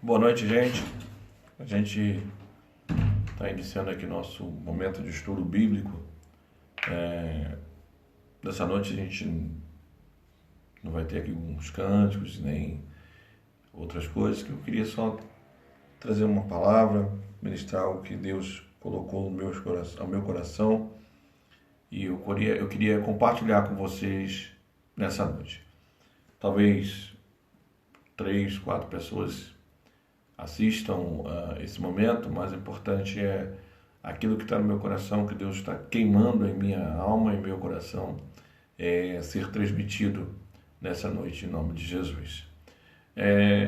Boa noite, gente. A gente está iniciando aqui nosso momento de estudo bíblico. Dessa noite a gente não vai ter aqui alguns cânticos nem outras coisas, que eu queria só trazer uma palavra, ministrar o que Deus colocou no ao meu coração e eu queria compartilhar com vocês nessa noite. Talvez 3, 4 pessoas assistam a esse momento, mas o importante é aquilo que está no meu coração, que Deus está queimando em minha alma e meu coração, ser transmitido nessa noite, em nome de Jesus.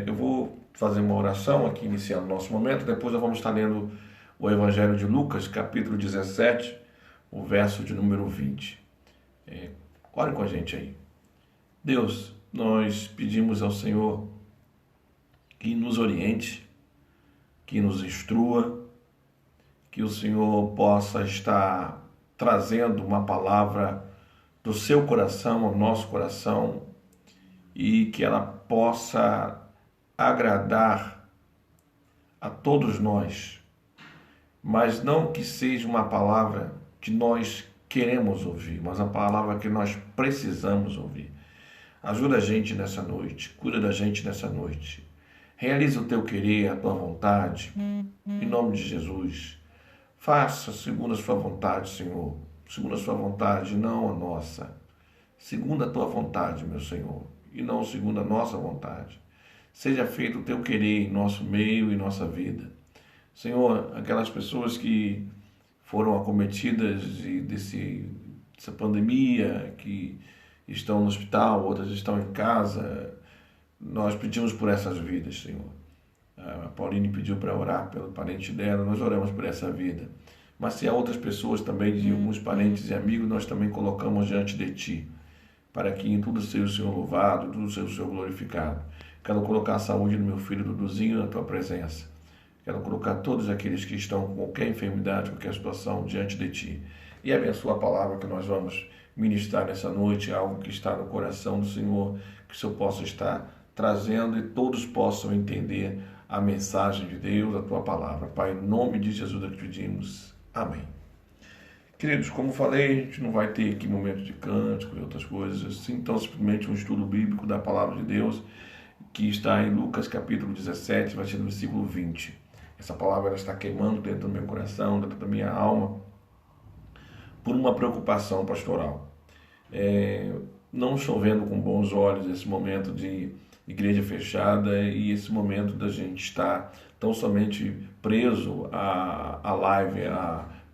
Eu vou fazer uma oração aqui, iniciando o nosso momento, depois nós vamos estar lendo o Evangelho de Lucas, capítulo 17, o verso de número 20. Ore com a gente aí. Deus, nós pedimos ao Senhor que nos oriente, que nos instrua, que o Senhor possa estar trazendo uma palavra do seu coração ao nosso coração e que ela possa agradar a todos nós, mas não que seja uma palavra que nós queremos ouvir, mas a palavra que nós precisamos ouvir. Ajuda a gente nessa noite, cuida da gente nessa noite. Realiza o teu querer, a tua vontade, em nome de Jesus. Faça segundo a sua vontade, Senhor. Segundo a sua vontade, não a nossa. Segundo a tua vontade, meu Senhor, e não segundo a nossa vontade. Seja feito o teu querer em nosso meio e nossa vida. Senhor, aquelas pessoas que foram acometidas dessa pandemia, que estão no hospital, outras estão em casa, nós pedimos por essas vidas, Senhor. A Pauline pediu para orar pelo parente dela, nós oramos por essa vida. Mas se há outras pessoas também, de alguns parentes e amigos, nós também colocamos diante de Ti, para que em tudo seja o Senhor louvado, tudo seja o Senhor glorificado. Quero colocar a saúde do meu filho Duduzinho na Tua presença. Quero colocar todos aqueles que estão com qualquer enfermidade, qualquer situação diante de Ti. E abençoa a palavra que nós vamos ministrar nessa noite, algo que está no coração do Senhor, que o Senhor possa estar trazendo e todos possam entender a mensagem de Deus, a Tua palavra. Pai, em nome de Jesus é que pedimos. Amém. Queridos, como falei, a gente não vai ter aqui momentos de cântico e outras coisas assim, então simplesmente um estudo bíblico da palavra de Deus, que está em Lucas capítulo 17, vai ser no versículo 20. Essa palavra ela está queimando dentro do meu coração, dentro da minha alma, por uma preocupação pastoral. Não estou vendo com bons olhos esse momento de igreja fechada e esse momento da gente estar tão somente preso à live,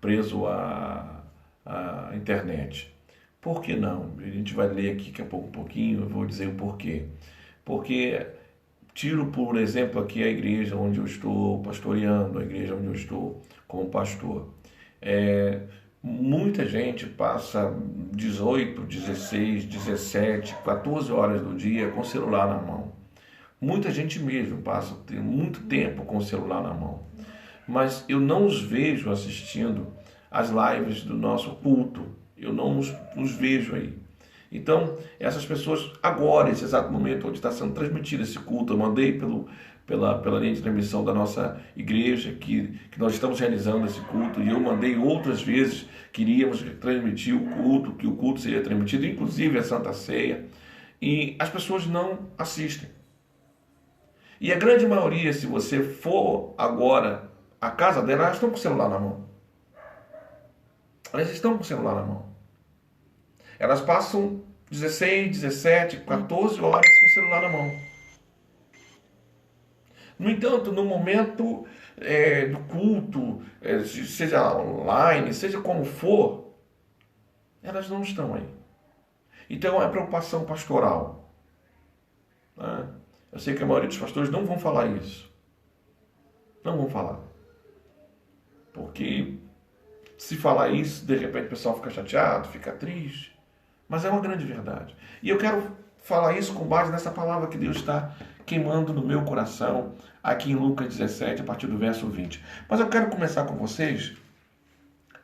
preso à internet. Por que não? A gente vai ler aqui daqui a pouco um pouquinho, eu vou dizer o porquê. Porque tiro, por exemplo, aqui a igreja onde eu estou pastoreando, a igreja onde eu estou como pastor. Muita gente passa 18, 16, 17, 14 horas do dia com o celular na mão. Muita gente mesmo passa muito tempo com o celular na mão. Mas eu não os vejo assistindo as lives do nosso culto. Eu não os vejo aí. Então, essas pessoas, agora, esse exato momento onde está sendo transmitido esse culto, eu mandei pela linha de transmissão da nossa igreja que nós estamos realizando esse culto, e eu mandei outras vezes que iríamos transmitir o culto, que o culto seria transmitido, inclusive a Santa Ceia, e as pessoas não assistem. E a grande maioria, se você for agora à casa dela, elas estão com o celular na mão. Elas estão com o celular na mão. Elas passam 16, 17, 14 horas com o celular na mão. No entanto, no momento do culto, seja online, seja como for, elas não estão aí. Então é preocupação pastoral. Né? Eu sei que a maioria dos pastores não vão falar isso. Não vão falar. Porque se falar isso, de repente o pessoal fica chateado, fica triste. Mas é uma grande verdade. E eu quero falar isso com base nessa palavra que Deus está queimando no meu coração, aqui em Lucas 17, a partir do verso 20. Mas eu quero começar com vocês,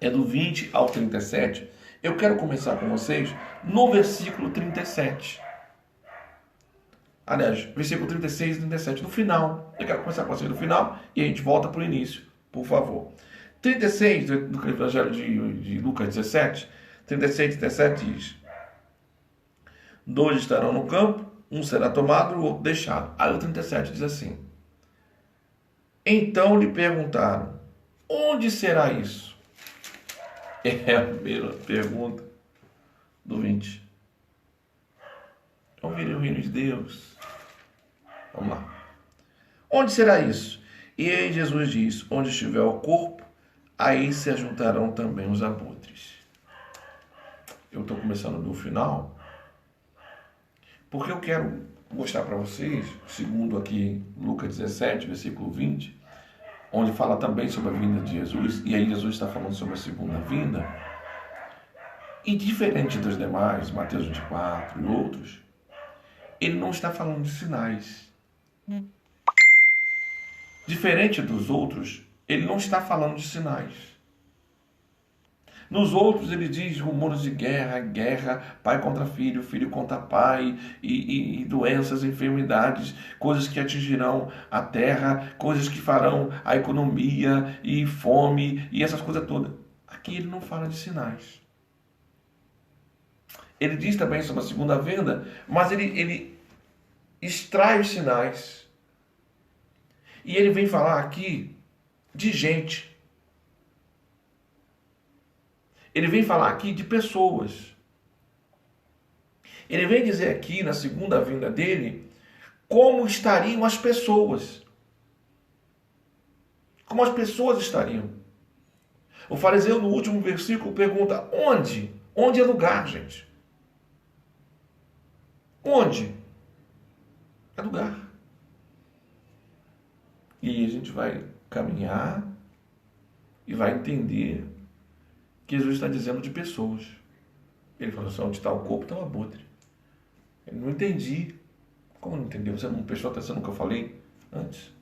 do 20 ao 37, eu quero começar com vocês no versículo 37. Aliás, versículo 36 e 37, no final. Eu quero começar com você no final e a gente volta para o início, por favor. 36 do Evangelho de Lucas 17, 36 e 37 diz: dois estarão no campo, um será tomado e o outro deixado. Aí o 37 diz assim: então lhe perguntaram, onde será isso? É a primeira pergunta do 20. Ouvirem o reino de Deus. Vamos lá. Onde será isso? E aí Jesus diz: onde estiver o corpo, aí se ajuntarão também os abutres. Eu estou começando do final, porque eu quero mostrar para vocês, segundo aqui Lucas 17, versículo 20, onde fala também sobre a vinda de Jesus, e aí Jesus está falando sobre a segunda vinda, e diferente dos demais, Mateus 24 e outros, ele não está falando de sinais. Diferente dos outros, ele não está falando de sinais. Nos outros ele diz rumores de guerra, guerra, pai contra filho, filho contra pai, e doenças, enfermidades, coisas que atingirão a terra, coisas que farão a economia, e fome, e essas coisas todas. Aqui ele não fala de sinais. Ele diz também sobre a segunda vinda, mas ele extrai os sinais. E ele vem falar aqui de gente. Ele vem falar aqui de pessoas. Ele vem dizer aqui, na segunda vinda dele, como estariam as pessoas. Como as pessoas estariam. O fariseu, no último versículo, pergunta: onde? Onde é lugar, gente? Onde? É lugar. E a gente vai caminhar e vai entender que Jesus está dizendo de pessoas. Ele falou assim: onde está o corpo, está o abutre. Eu não entendi. Como não entendeu? Você não prestou atenção no que eu falei antes?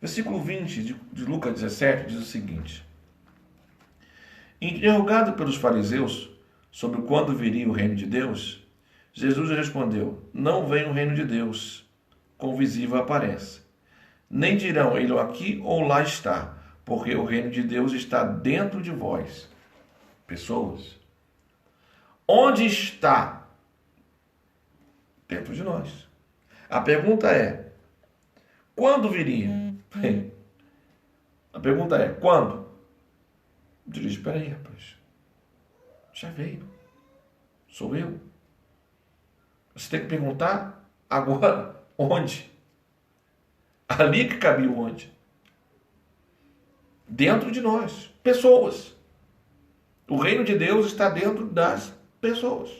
Versículo 20 de Lucas 17 diz o seguinte: interrogado pelos fariseus sobre quando viria o reino de Deus, Jesus respondeu: não vem o reino de Deus com visível aparência. Nem dirão ele aqui ou lá está, porque o reino de Deus está dentro de vós. Pessoas. Onde está? Dentro de nós. A pergunta é: quando viria? A pergunta é: quando? Diz: espera aí, rapaz. Já veio. Sou eu. Você tem que perguntar agora onde? Ali que cabia o onde. Dentro de nós. Pessoas. O reino de Deus está dentro das pessoas.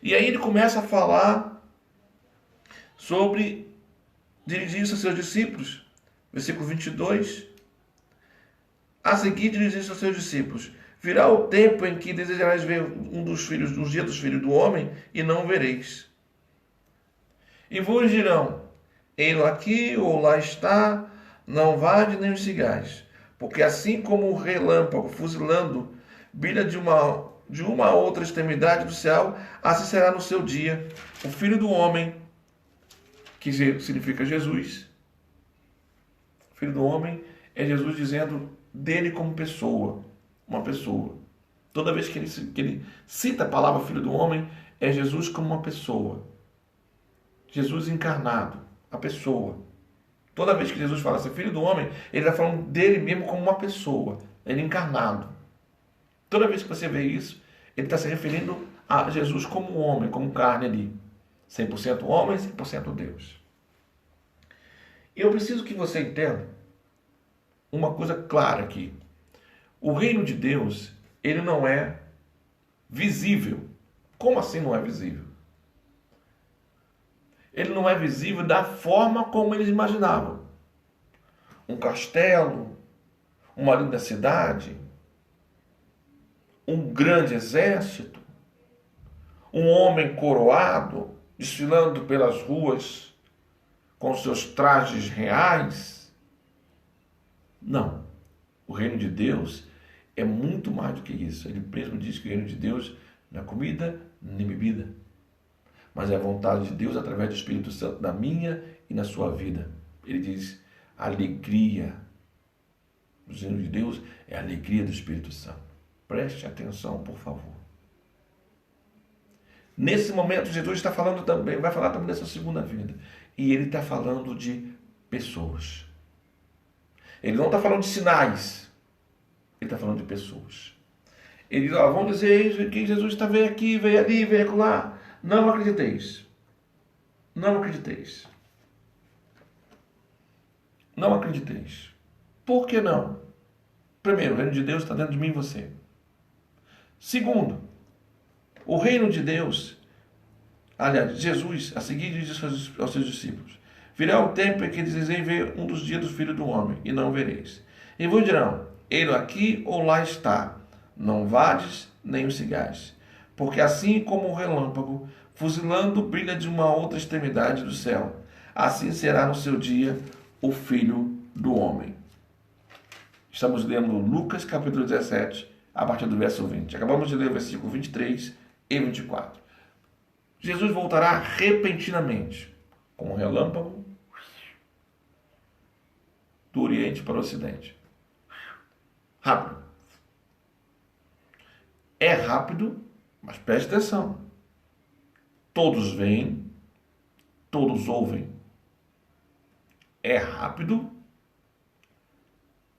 E aí ele começa a falar sobre dirigir-se aos seus discípulos. Versículo 22. A seguir dirigir-se aos seus discípulos: virá o tempo em que desejareis ver os dias dos filhos do homem, e não o vereis. E vos dirão: ele aqui ou lá está, não vade nem os sigais. Porque assim como o relâmpago fuzilando brilha de uma a outra extremidade do céu, assim será no seu dia o Filho do Homem, que significa Jesus. O Filho do Homem é Jesus dizendo dele como pessoa, uma pessoa. Toda vez que ele cita a palavra Filho do Homem, é Jesus como uma pessoa. Jesus encarnado, a pessoa. Toda vez que Jesus fala assim, Filho do Homem, ele está falando dele mesmo como uma pessoa, ele encarnado. Toda vez que você vê isso, ele está se referindo a Jesus como homem, como carne ali. 100% homem, 100% Deus. E eu preciso que você entenda uma coisa clara aqui. O reino de Deus, ele não é visível. Como assim não é visível? Ele não é visível da forma como eles imaginavam. Um castelo, uma linda cidade, um grande exército, um homem coroado, desfilando pelas ruas com seus trajes reais. Não. O reino de Deus é muito mais do que isso. Ele mesmo diz que o reino de Deus não é comida nem bebida. mas é a vontade de Deus através do Espírito Santo na minha e na sua vida. Ele diz, a alegria do Senhor de Deus é a alegria do Espírito Santo. Preste atenção, por favor. Nesse momento, Jesus está falando também, vai falar também dessa segunda vinda. E ele está falando de pessoas. Ele não está falando de sinais. Ele está falando de pessoas. Ele diz, vão dizer que Jesus está veio aqui, veio ali, veio lá. Não acrediteis. Não acrediteis. Não acrediteis. Por que não? Primeiro, o reino de Deus está dentro de mim e você. Segundo, o reino de Deus, aliás, Jesus, a seguir diz aos seus discípulos, virá o tempo em que dizeis ver um dos dias do Filho do Homem, e não vereis. E vos dirão, ele aqui ou lá está, não vades nem o sigais. Porque assim como o relâmpago, fuzilando, brilha de uma outra extremidade do céu, assim será no seu dia o Filho do Homem. Estamos lendo Lucas capítulo 17, a partir do verso 20. Acabamos de ler o versículo 23 e 24. Jesus voltará repentinamente, como um relâmpago, do Oriente para o Ocidente. Rápido. É rápido, mas preste atenção. Todos veem, todos ouvem. É rápido,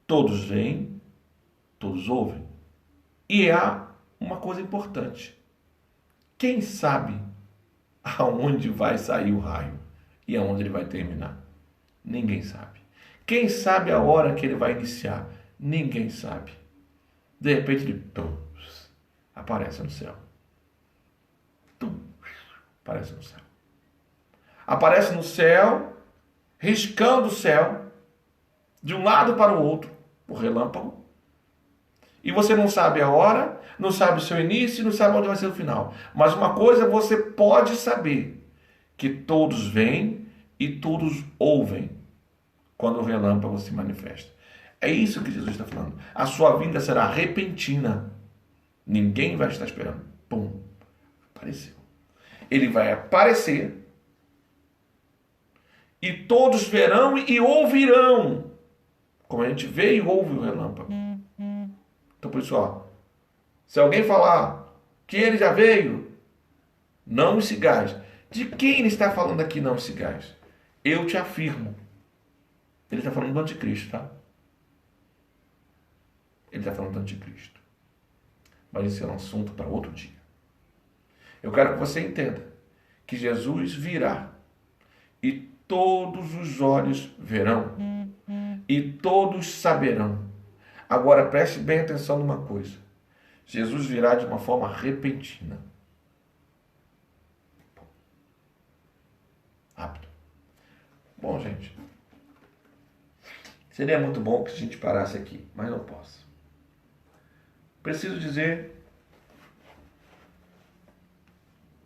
todos veem, todos ouvem. E há uma coisa importante. Quem sabe aonde vai sair o raio e aonde ele vai terminar? Ninguém sabe. Quem sabe a hora que ele vai iniciar? Ninguém sabe. De repente ele aparece no céu. Aparece no céu. Aparece no céu, riscando o céu, de um lado para o outro, o relâmpago. E você não sabe a hora, não sabe o seu início, não sabe onde vai ser o final. Mas uma coisa você pode saber, que todos veem e todos ouvem quando o relâmpago se manifesta. É isso que Jesus está falando. A sua vinda será repentina. Ninguém vai estar esperando. Pum, apareceu. Ele vai aparecer e todos verão e ouvirão, como a gente vê e ouve o relâmpago. Então, por isso, se alguém falar que ele já veio, não os sigais. De quem ele está falando aqui, não os sigais? Eu te afirmo. Ele está falando do anticristo, tá? Ele está falando do anticristo. Mas esse é um assunto para outro dia. Eu quero que você entenda que Jesus virá e todos os olhos verão e todos saberão. Agora preste bem atenção numa coisa. Jesus virá de uma forma repentina. Rápido. Bom, gente, seria muito bom que a gente parasse aqui, mas não posso. Preciso dizer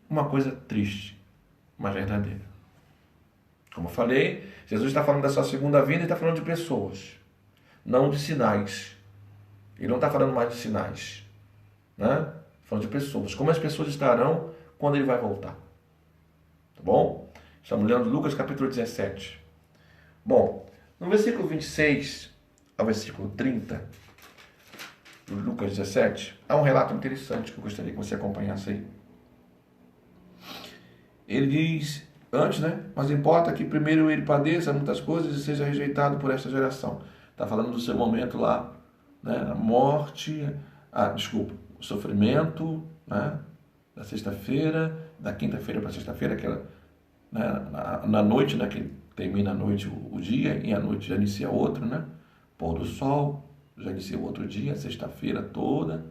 uma coisa triste, mas verdadeira. Como eu falei, Jesus está falando da sua segunda vinda e está falando de pessoas, não de sinais. Ele não está falando mais de sinais, né? Falando de pessoas. Como as pessoas estarão quando ele vai voltar. Tá bom? Estamos lendo Lucas capítulo 17. Bom, no versículo 26 ao versículo 30, do Lucas 17, há um relato interessante que eu gostaria que você acompanhasse aí. Ele diz, antes, né? Mas importa que primeiro ele padeça muitas coisas e seja rejeitado por esta geração. Está falando do seu momento lá, né? A morte, o sofrimento, né? Da sexta-feira, da quinta-feira para sexta-feira, aquela, né? Na noite, né? Que termina a noite o dia e a noite já inicia outro, né? Pôr do sol, já inicia o outro dia, sexta-feira toda,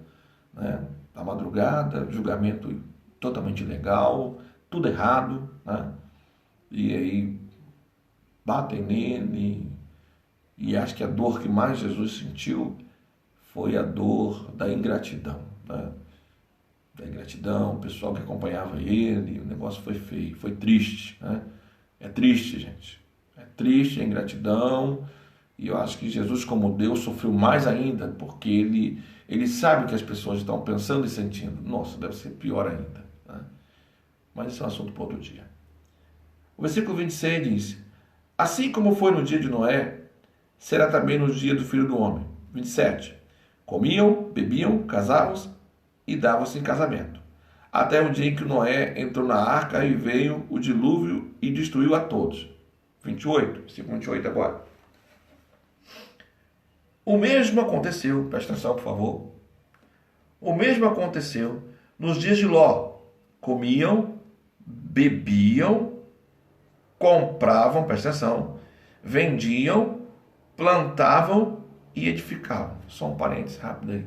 né? A madrugada, julgamento totalmente ilegal, tudo errado, né? E aí batem nele, e acho que a dor que mais Jesus sentiu foi a dor da ingratidão, né? Da ingratidão, o pessoal que acompanhava ele, o negócio foi feio, foi triste, né? É triste, gente, é triste a ingratidão, e eu acho que Jesus, como Deus, sofreu mais ainda, porque ele sabe o que as pessoas estão pensando e sentindo. Nossa, deve ser pior ainda, né? Mas isso é um assunto para outro dia. O versículo 26 diz: assim como foi no dia de Noé, será também no dia do Filho do Homem. 27. Comiam, bebiam, casavam-se e davam-se em casamento. Até o dia em que Noé entrou na arca e veio o dilúvio e destruiu a todos. 28. Versículo 28 agora. O mesmo aconteceu, presta atenção por favor. O mesmo aconteceu nos dias de Ló. Comiam, bebiam, compravam, presta atenção, vendiam, plantavam e edificavam. Só um parênteses rápido aí.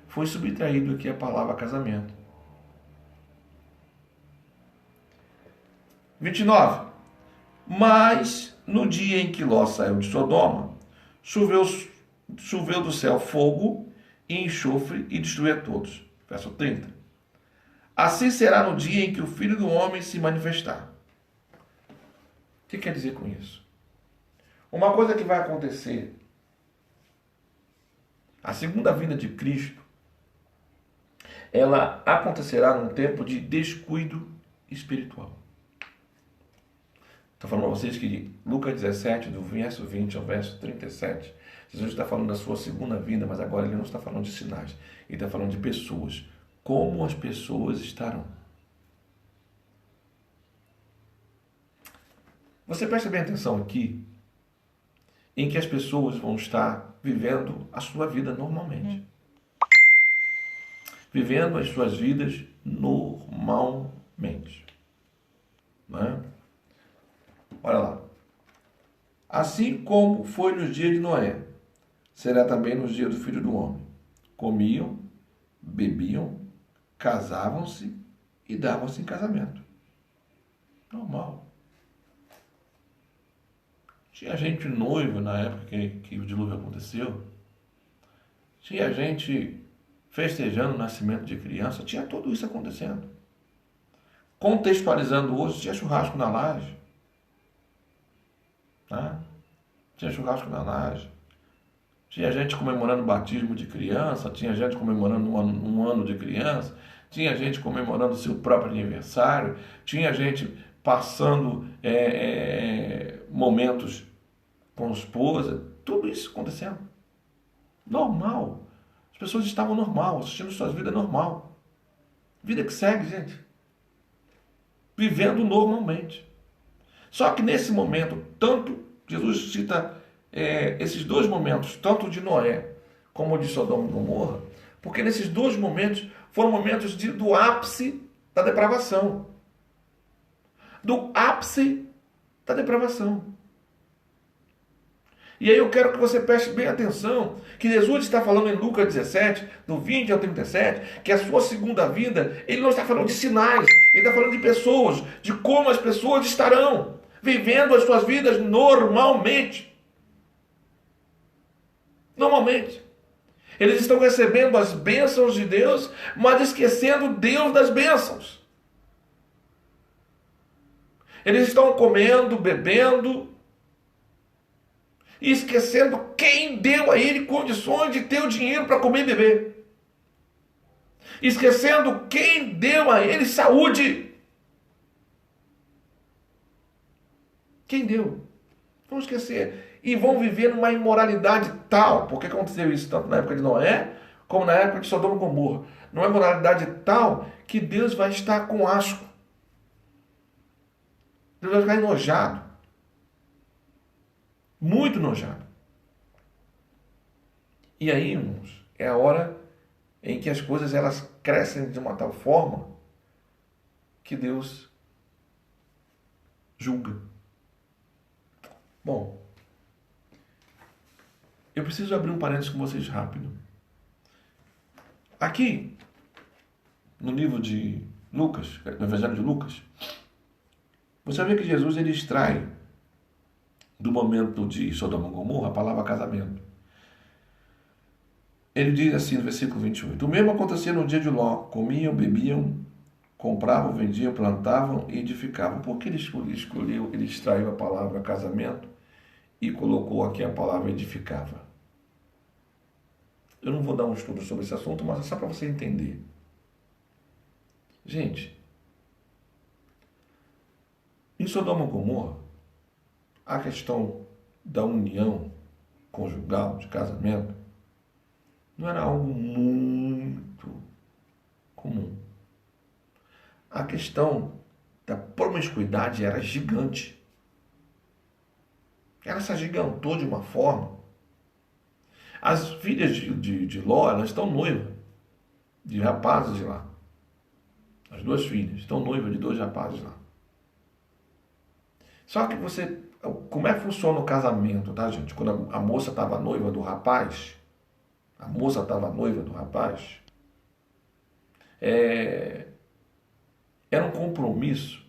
Foi subtraído aqui a palavra casamento. 29. Mas no dia em que Ló saiu de Sodoma, choveu do céu fogo e enxofre e destruiu a todos. Verso 30. Assim será no dia em que o Filho do Homem se manifestar. O que quer dizer com isso? Uma coisa que vai acontecer, a segunda vinda de Cristo, ela acontecerá num tempo de descuido espiritual. Estou falando para vocês que Lucas 17, do verso 20 ao verso 37, Jesus está falando da sua segunda vinda, mas agora ele não está falando de sinais. Ele está falando de pessoas. Como as pessoas estarão. Você presta bem atenção aqui, em que as pessoas vão estar vivendo a sua vida normalmente. Vivendo as suas vidas normalmente. Não é? Olha lá. Assim como foi nos dias de Noé, será também nos dias do Filho do Homem. Comiam, bebiam, casavam-se e davam-se em casamento. Normal. Tinha gente noiva na época que o dilúvio aconteceu. Tinha gente festejando o nascimento de criança. Tinha tudo isso acontecendo. Contextualizando hoje, tinha churrasco na laje. Né? Tinha churrasco na laje. Tinha gente comemorando o batismo de criança. Tinha gente comemorando um ano de criança. Tinha gente comemorando o seu próprio aniversário. Tinha gente passando momentos com a esposa. Tudo isso acontecendo. Normal. As pessoas estavam normal, assistindo suas vidas normal. Vida que segue, gente. Vivendo normalmente. Só que nesse momento, tanto Jesus cita esses dois momentos, tanto de Noé como de Sodoma e Gomorra, porque nesses dois momentos foram momentos do ápice da depravação. Do ápice da depravação. E aí eu quero que você preste bem atenção, que Jesus está falando em Lucas 17, do 20 ao 37, que a sua segunda vinda, ele não está falando de sinais, ele está falando de pessoas, de como as pessoas estarão vivendo as suas vidas normalmente. Normalmente. Eles estão recebendo as bênçãos de Deus, mas esquecendo Deus das bênçãos. Eles estão comendo, bebendo, e esquecendo quem deu a ele condições de ter o dinheiro para comer e beber. Esquecendo quem deu a ele saúde. Quem deu? Vão esquecer. E vão viver numa imoralidade tal, porque aconteceu isso tanto na época de Noé, como na época de Sodoma e Gomorra. Numa imoralidade tal que Deus vai estar com asco. Deus vai ficar enojado. Muito nojado. E aí, irmãos, é a hora em que as coisas elas crescem de uma tal forma que Deus julga. Bom, eu preciso abrir um parênteses com vocês rápido. Aqui, no livro de Lucas, no Evangelho de Lucas, você vê que Jesus ele extrai do momento de Sodoma e Gomorra a palavra casamento. Ele diz assim no versículo 28. O mesmo acontecia no dia de Ló. Comiam, bebiam, compravam, vendiam, plantavam e edificavam. Por que ele escolheu, ele extraiu a palavra casamento e colocou aqui a palavra edificava? Eu não vou dar um estudo sobre esse assunto, mas é só para você entender. Gente, Sodoma e Gomorra, a questão da união conjugal, de casamento, não era algo muito comum. A questão da promiscuidade era gigante. Ela se agigantou de uma forma. As filhas de Ló, elas estão noivas de rapazes de lá. As duas filhas estão noivas de dois rapazes lá. Só que como é que funciona o casamento, tá, gente? Quando a moça estava noiva do rapaz, era um compromisso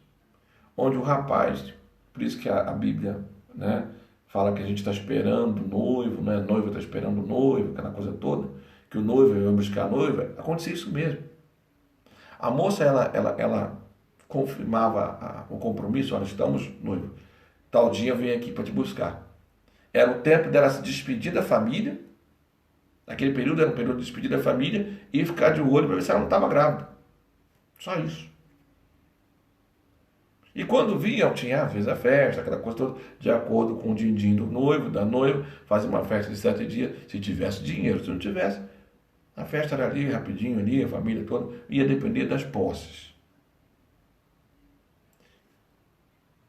onde o rapaz, por isso que a Bíblia, né, fala que a gente está esperando o noivo, né, a noiva está esperando o noivo, aquela coisa toda, que o noivo vai buscar a noiva, acontecia isso mesmo. A moça, ela confirmava o compromisso, olha, estamos noivos, tal dia eu venho aqui para te buscar. Era o tempo dela se despedir da família, naquele período era um período de despedir da família, e ficar de olho para ver se ela não estava grávida. Só isso. E quando vinha, fez a festa, aquela coisa toda, de acordo com o din-din do noivo, da noiva, fazia uma festa de 7 dias, se tivesse dinheiro, se não tivesse, a festa era ali, rapidinho ali, a família toda, ia depender das posses.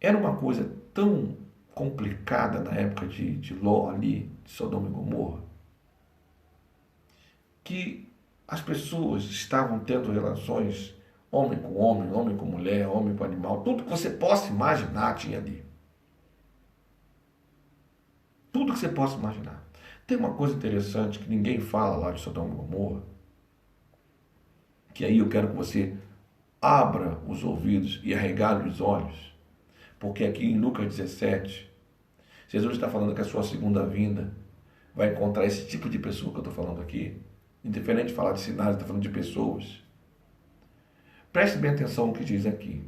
Era uma coisa tão complicada na época de Ló ali, de Sodoma e Gomorra, que as pessoas estavam tendo relações homem com mulher, homem com animal, tudo que você possa imaginar tinha ali. Tudo que você possa imaginar. Tem uma coisa interessante que ninguém fala lá de Sodoma e Gomorra, que aí eu quero que você abra os ouvidos e arregale os olhos, porque aqui em Lucas 17, Jesus está falando que a sua segunda vinda vai encontrar esse tipo de pessoa que eu estou falando aqui, indiferente de falar de sinais, está falando de pessoas. Preste bem atenção no que diz aqui.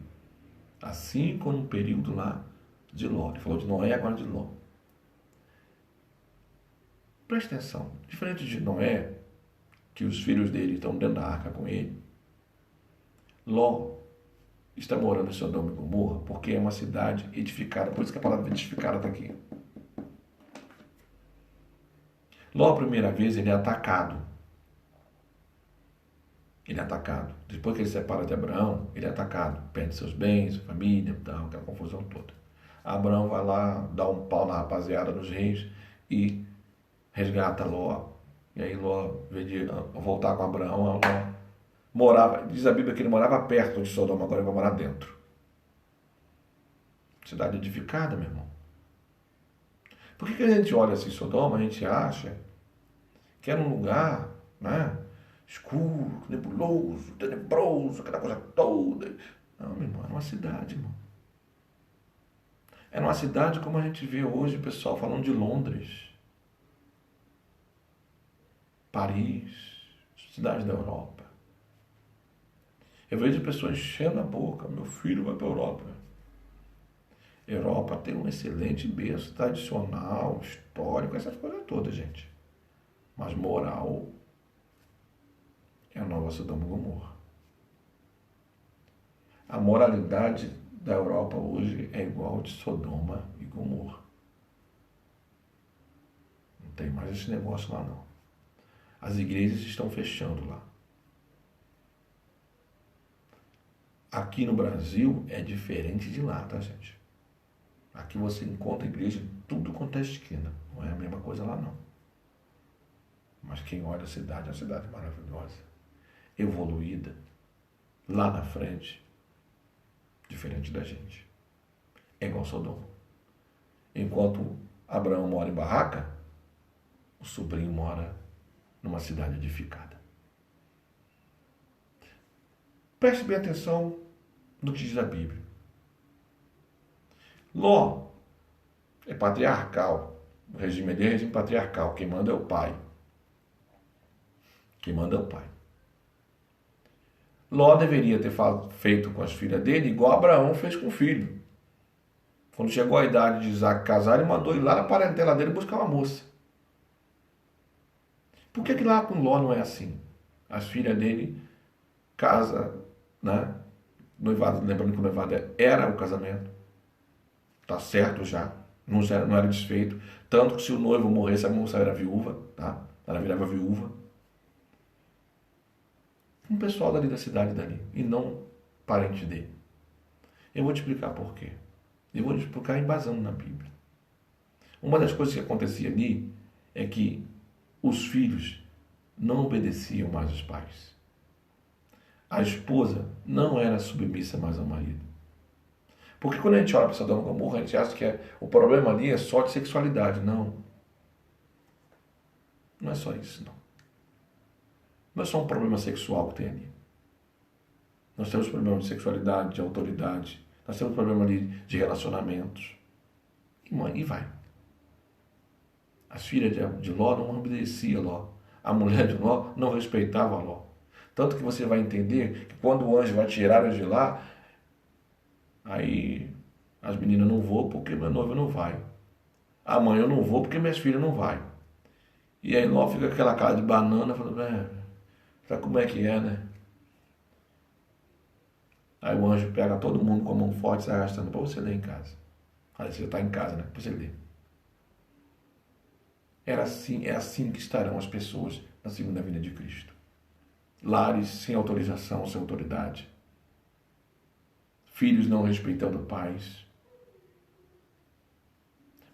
Assim como no período lá de Ló. Ele falou de Noé, agora de Ló. Preste atenção. Diferente de Noé, que os filhos dele estão dentro da arca com ele, Ló está morando em Sodoma e Gomorra porque é uma cidade edificada. Por isso que a palavra edificada está aqui. Ló, a primeira vez, ele é atacado. Ele é atacado. Depois que ele se separa de Abraão, ele é atacado. Perde seus bens, família, tal, aquela confusão toda. Abraão vai lá, dá um pau na rapaziada dos reis e resgata Ló. E aí Ló, ao invés de voltar com Abraão, Ló morava, diz a Bíblia que ele morava perto de Sodoma, agora ele vai morar dentro. Cidade edificada, meu irmão. Por que a gente olha assim Sodoma, a gente acha que era um lugar, né, escuro, nebuloso, tenebroso, aquela coisa toda. Não, meu irmão, era uma cidade, irmão. Era uma cidade como a gente vê hoje o pessoal falando de Londres, Paris, cidades da Europa. Eu vejo pessoas enchendo a boca, meu filho vai para a Europa. Europa tem um excelente berço tradicional, histórico, essas coisas todas, gente. Mas moral é a nova Sodoma e Gomorra. A moralidade da Europa hoje é igual de Sodoma e Gomorra. Não tem mais esse negócio lá, não. As igrejas estão fechando lá. Aqui no Brasil é diferente de lá, tá, gente? Aqui você encontra igreja em tudo quanto é esquina. Não é a mesma coisa lá, não. Mas quem olha a cidade, é uma cidade maravilhosa, evoluída, lá na frente, diferente da gente. É igual Sodoma. Enquanto Abraão mora em barraca, o sobrinho mora numa cidade edificada. Preste bem atenção no que diz a Bíblia. Ló é patriarcal. O regime dele é regime patriarcal. Quem manda é o pai. Quem manda é o pai. Ló deveria ter feito com as filhas dele igual Abraão fez com o filho. Quando chegou a idade de Isaac casar, ele mandou ir lá na parentela dele buscar uma moça. Por que lá com Ló não é assim? As filhas dele casam, né? Noivado, lembrando que o noivado era o casamento. Está certo já. Não era desfeito. Tanto que se o noivo morresse, a moça era viúva, tá? Ela virava viúva. Um pessoal dali da cidade dali. E não parente dele. Eu vou te explicar por quê. Eu vou te explicar embasando na Bíblia. Uma das coisas que acontecia ali é que os filhos não obedeciam mais os pais. A esposa não era submissa mais ao marido. Porque quando a gente olha para Sodoma e Gomorra, a gente acha que o problema ali é só de sexualidade. Não. Não é só isso, não. Não é só um problema sexual que tem ali. Nós temos problema de sexualidade, de autoridade. Nós temos problema ali de relacionamentos. E vai. As filhas de Ló não obedeciam a Ló. A mulher de Ló não respeitava a Ló. Tanto que você vai entender que quando o anjo vai tirar eles de lá, aí as meninas não vão porque meu noivo não vai. A mãe eu não vou porque minhas filhas não vai. E aí Ló fica com aquela cara de banana, falando, sabe como é que é, né? Aí o anjo pega todo mundo com a mão forte e sai arrastando para você ler em casa. Aí você está em casa, né? Para você ler. É assim que estarão as pessoas na segunda vinda de Cristo. Lares sem autorização, sem autoridade. Filhos não respeitando pais.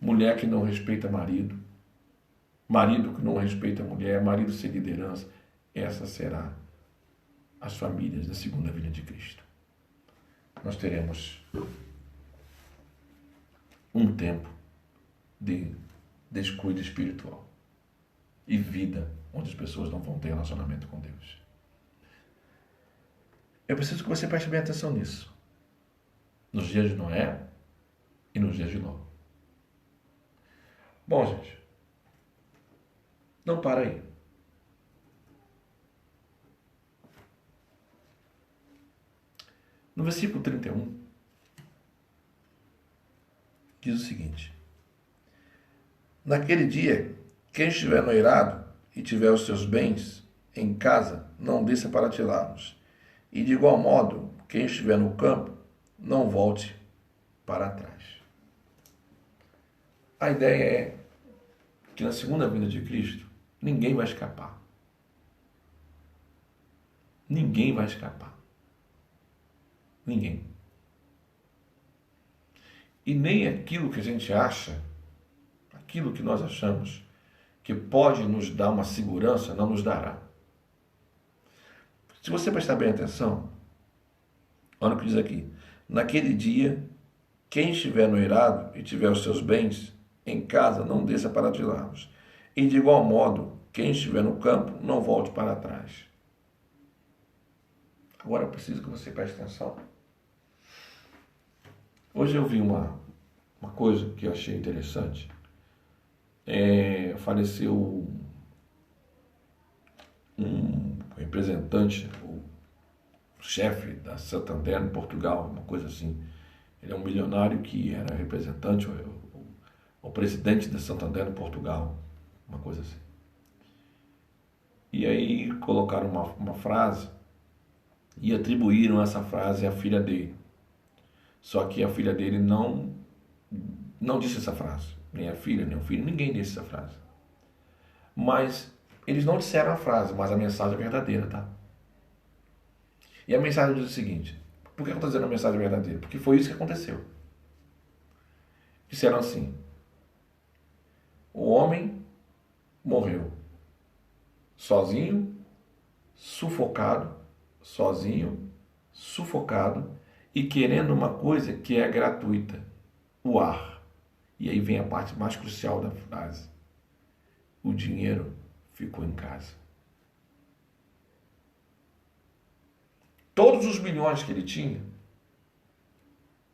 Mulher que não respeita marido. Marido que não respeita mulher. Marido sem liderança. Essa será as famílias da segunda vinda de Cristo. Nós teremos um tempo de descuido espiritual e vida onde as pessoas não vão ter relacionamento com Deus. Eu preciso que você preste bem atenção nisso. Nos dias de Noé e nos dias de Ló. Bom, gente, não para aí. No versículo 31, diz o seguinte: naquele dia, quem estiver noirado e tiver os seus bens em casa, não desça para tirá-los. E de igual modo, quem estiver no campo, não volte para trás. A ideia é que na segunda vinda de Cristo, ninguém vai escapar. Ninguém vai escapar. Ninguém. E nem aquilo que a gente acha, aquilo que nós achamos que pode nos dar uma segurança, não nos dará. Se você prestar bem atenção, olha o que diz aqui. Naquele dia, quem estiver noirado e tiver os seus bens em casa, não desça para tirá-los. E de igual modo, quem estiver no campo, não volte para trás. Agora eu preciso que você preste atenção. Hoje eu vi uma coisa que eu achei interessante. Faleceu um representante, o chefe da Santander em Portugal, uma coisa assim. Ele é um milionário que era representante, o presidente da Santander em Portugal, uma coisa assim. E aí colocaram uma frase e atribuíram essa frase à filha dele. Só que a filha dele não disse essa frase. Nem a filha, nem o filho, ninguém disse essa frase. Mas eles não disseram a frase, mas a mensagem é verdadeira, tá? E a mensagem diz o seguinte: por que eu estou dizendo a mensagem verdadeira? Porque foi isso que aconteceu. Disseram assim: o homem morreu sozinho, sufocado, e querendo uma coisa que é gratuita, o ar. E aí vem a parte mais crucial da frase: o dinheiro ficou em casa. Todos os milhões que ele tinha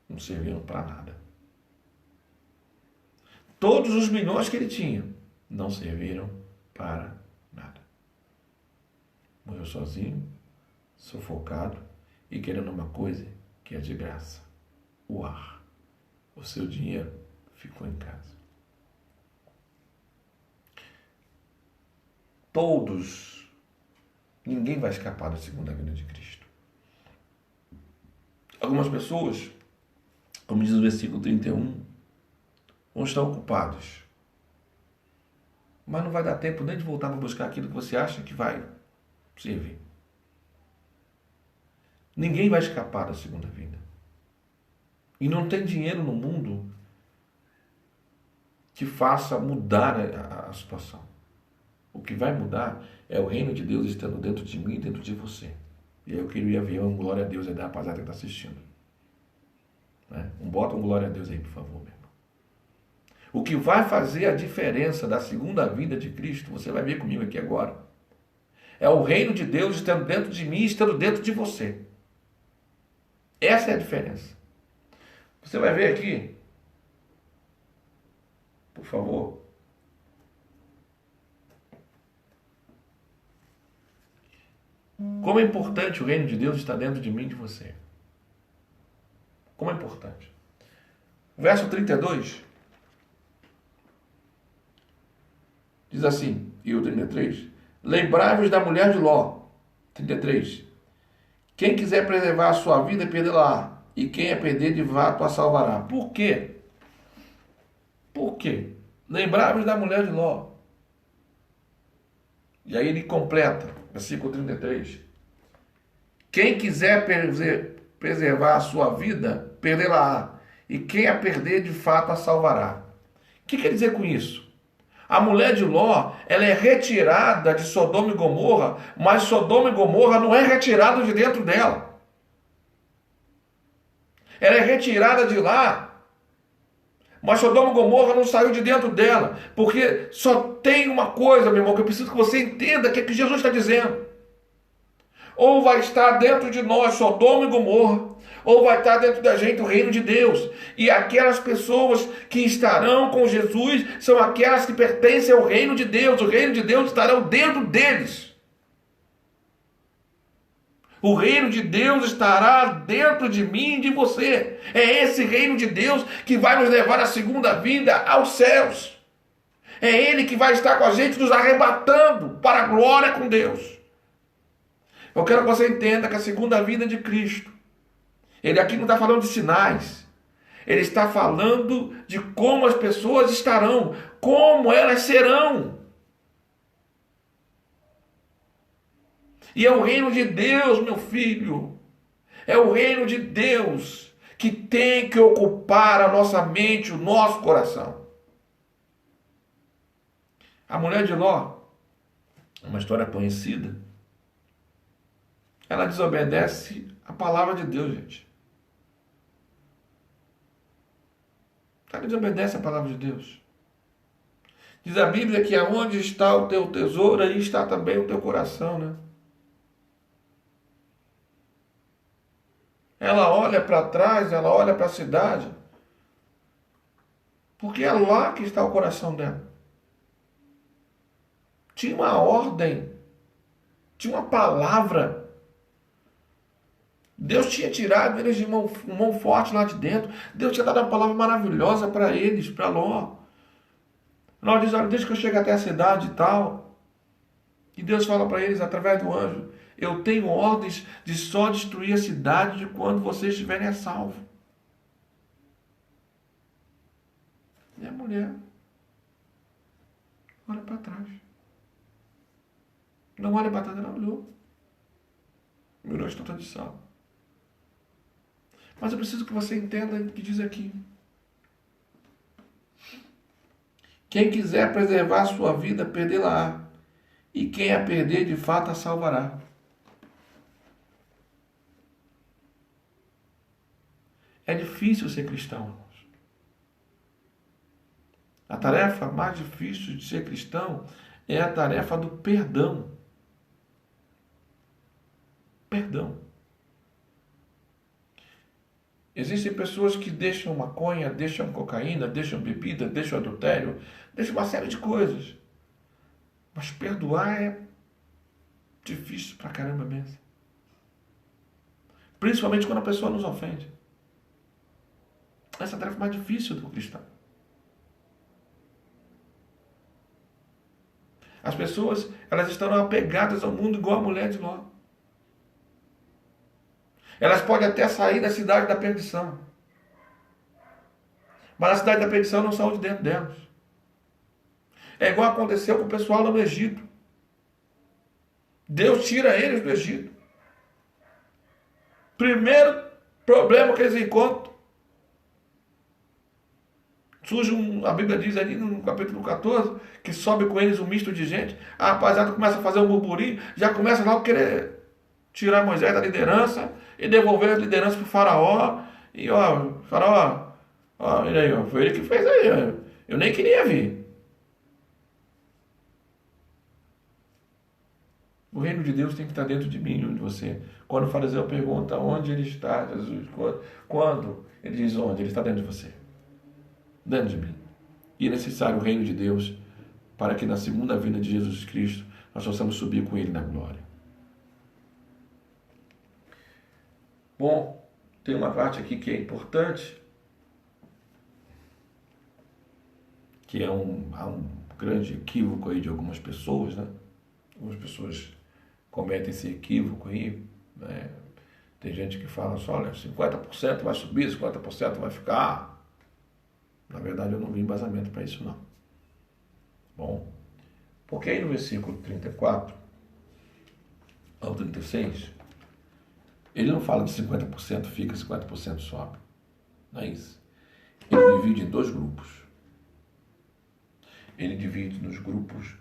não serviram para nada. Todos os milhões que ele tinha não serviram para nada. Morreu sozinho, sufocado e querendo uma coisa que é de graça: o ar. O seu dinheiro ficou em casa. Ninguém vai escapar da segunda vinda de Cristo. Algumas pessoas como diz o versículo 31, vão estar ocupados. Mas não vai dar tempo nem de voltar para buscar aquilo que você acha que vai servir. Ninguém vai escapar da segunda vinda. E não tem dinheiro no mundo que faça mudar a situação. O que vai mudar é o reino de Deus estando dentro de mim e dentro de você. E aí eu queria ver um glória a Deus aí da rapaziada que está assistindo. Bota um glória a Deus aí, por favor, meu irmão. O que vai fazer a diferença da segunda vinda de Cristo, você vai ver comigo aqui agora, é o reino de Deus estando dentro de mim e estando dentro de você. Essa é a diferença. Você vai ver aqui, por favor, como é importante o reino de Deus estar dentro de mim e de você. Como é importante. Verso 32 diz assim, e o 33, lembrai-vos da mulher de Ló. 33, quem quiser preservar a sua vida, perdê-la, e quem a perder, de fato a salvará. Por quê? Por quê? Lembrai-vos da mulher de Ló. E aí ele completa, versículo 33, quem quiser preservar a sua vida, perdê-la, e quem a perder, de fato a salvará. O que quer dizer com isso? A mulher de Ló, ela é retirada de Sodoma e Gomorra, mas Sodoma e Gomorra não é retirado de dentro dela. Ela é retirada de lá, mas Sodoma e Gomorra não saiu de dentro dela, porque só tem uma coisa, meu irmão, que eu preciso que você entenda, que é que Jesus está dizendo. Ou vai estar dentro de nós Sodoma e Gomorra, ou vai estar dentro da gente o reino de Deus. E aquelas pessoas que estarão com Jesus são aquelas que pertencem ao reino de Deus. O reino de Deus estará dentro deles. O reino de Deus estará dentro de mim e de você. É esse reino de Deus que vai nos levar à segunda vinda aos céus. É Ele que vai estar com a gente nos arrebatando para a glória com Deus. Eu quero que você entenda que a segunda vinda de Cristo, Ele aqui não está falando de sinais. Ele está falando de como as pessoas estarão, como elas serão. E é o reino de Deus, meu filho. É o reino de Deus que tem que ocupar a nossa mente, o nosso coração. A mulher de Ló, uma história conhecida, ela desobedece a palavra de Deus, gente. Ela desobedece a palavra de Deus. Diz a Bíblia que aonde está o teu tesouro, aí está também o teu coração, né? Ela olha para trás, ela olha para a cidade, porque é lá que está o coração dela. Tinha uma ordem, tinha uma palavra. Deus tinha tirado eles de mão forte lá de dentro. Deus tinha dado uma palavra maravilhosa para eles, para Ló. Ló diz, olha, deixa que eu chegue até a cidade e tal. E Deus fala para eles, através do anjo, eu tenho ordens de só destruir a cidade de quando vocês estiverem a salvo. E a mulher olha para trás. Não olha para trás, ela olhou. Mirou a estátua de sal. Mas eu preciso que você entenda o que diz aqui. Quem quiser preservar a sua vida, perdê-la-á. E quem a perder, de fato, a salvará. É difícil ser cristão, irmãos. A tarefa mais difícil de ser cristão é a tarefa do perdão. Perdão. Existem pessoas que deixam maconha, deixam cocaína, deixam bebida, deixam adultério, deixam uma série de coisas. Mas perdoar é difícil pra caramba mesmo. Principalmente quando a pessoa nos ofende. Essa é a tarefa mais difícil do cristão. As pessoas, elas estão apegadas ao mundo igual a mulher de Ló. Elas podem até sair da cidade da perdição. Mas a cidade da perdição não saiu de dentro delas. É igual aconteceu com o pessoal lá no Egito. Deus tira eles do Egito. Primeiro problema que eles encontram. Surge a Bíblia diz ali no capítulo 14, que sobe com eles um misto de gente. A rapaziada começa a fazer um burburinho, já começa logo a querer tirar Moisés da liderança e devolver a liderança para o faraó. E ó, faraó, ó, ele aí, ó, foi ele que fez aí. Ó. Eu nem queria vir. O reino de Deus tem que estar dentro de mim, de você. Quando o fariseu pergunta onde ele está, Jesus, quando? Ele diz onde? Ele está dentro de você. Dentro de mim. E é necessário o reino de Deus para que na segunda vinda de Jesus Cristo nós possamos subir com Ele na glória. Bom, tem uma parte aqui que é importante, que há um grande equívoco aí de algumas pessoas, né? Algumas pessoas cometem esse equívoco aí, né? Tem gente que fala só, olha, 50% vai subir, 50% vai ficar. Na verdade, eu não vi embasamento para isso, não. Bom, porque aí no versículo 34 ao 36, ele não fala de 50% fica, 50% sobe. Não é isso. Ele divide em dois grupos. Ele divide nos grupos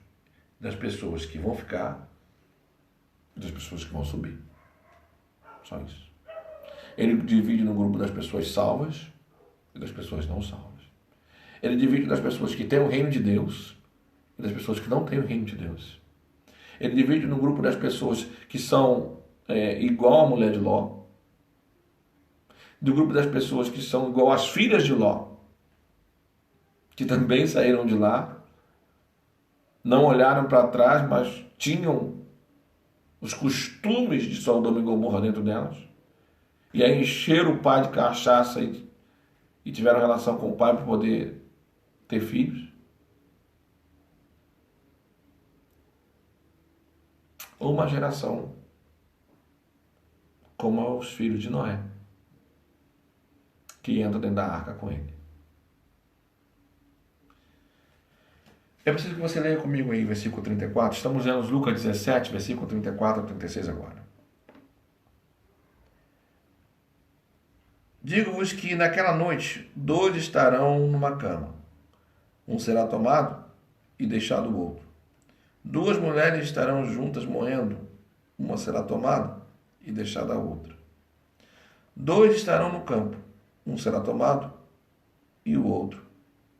das pessoas que vão ficar e das pessoas que vão subir. Só isso. Ele divide no grupo das pessoas salvas e das pessoas não salvas. Ele divide das pessoas que têm o reino de Deus e das pessoas que não têm o reino de Deus. Ele divide no grupo das pessoas que são igual à mulher de Ló, do grupo das pessoas que são igual às filhas de Ló, que também saíram de lá, não olharam para trás, mas tinham os costumes de Sodoma e Gomorra dentro delas, e aí encheram o pai de cachaça e tiveram relação com o pai para poder ter filhos. Ou uma geração como os filhos de Noé, que entram dentro da arca com ele. Eu preciso que você leia comigo aí, versículo 34. Estamos lendo Lucas 17, versículo 34 a 36 agora. Digo-vos que naquela noite 2 estarão numa cama. Um será tomado e deixado o outro. 2 mulheres estarão juntas morrendo. Uma será tomada e deixada a outra. 2 estarão no campo. Um será tomado e o outro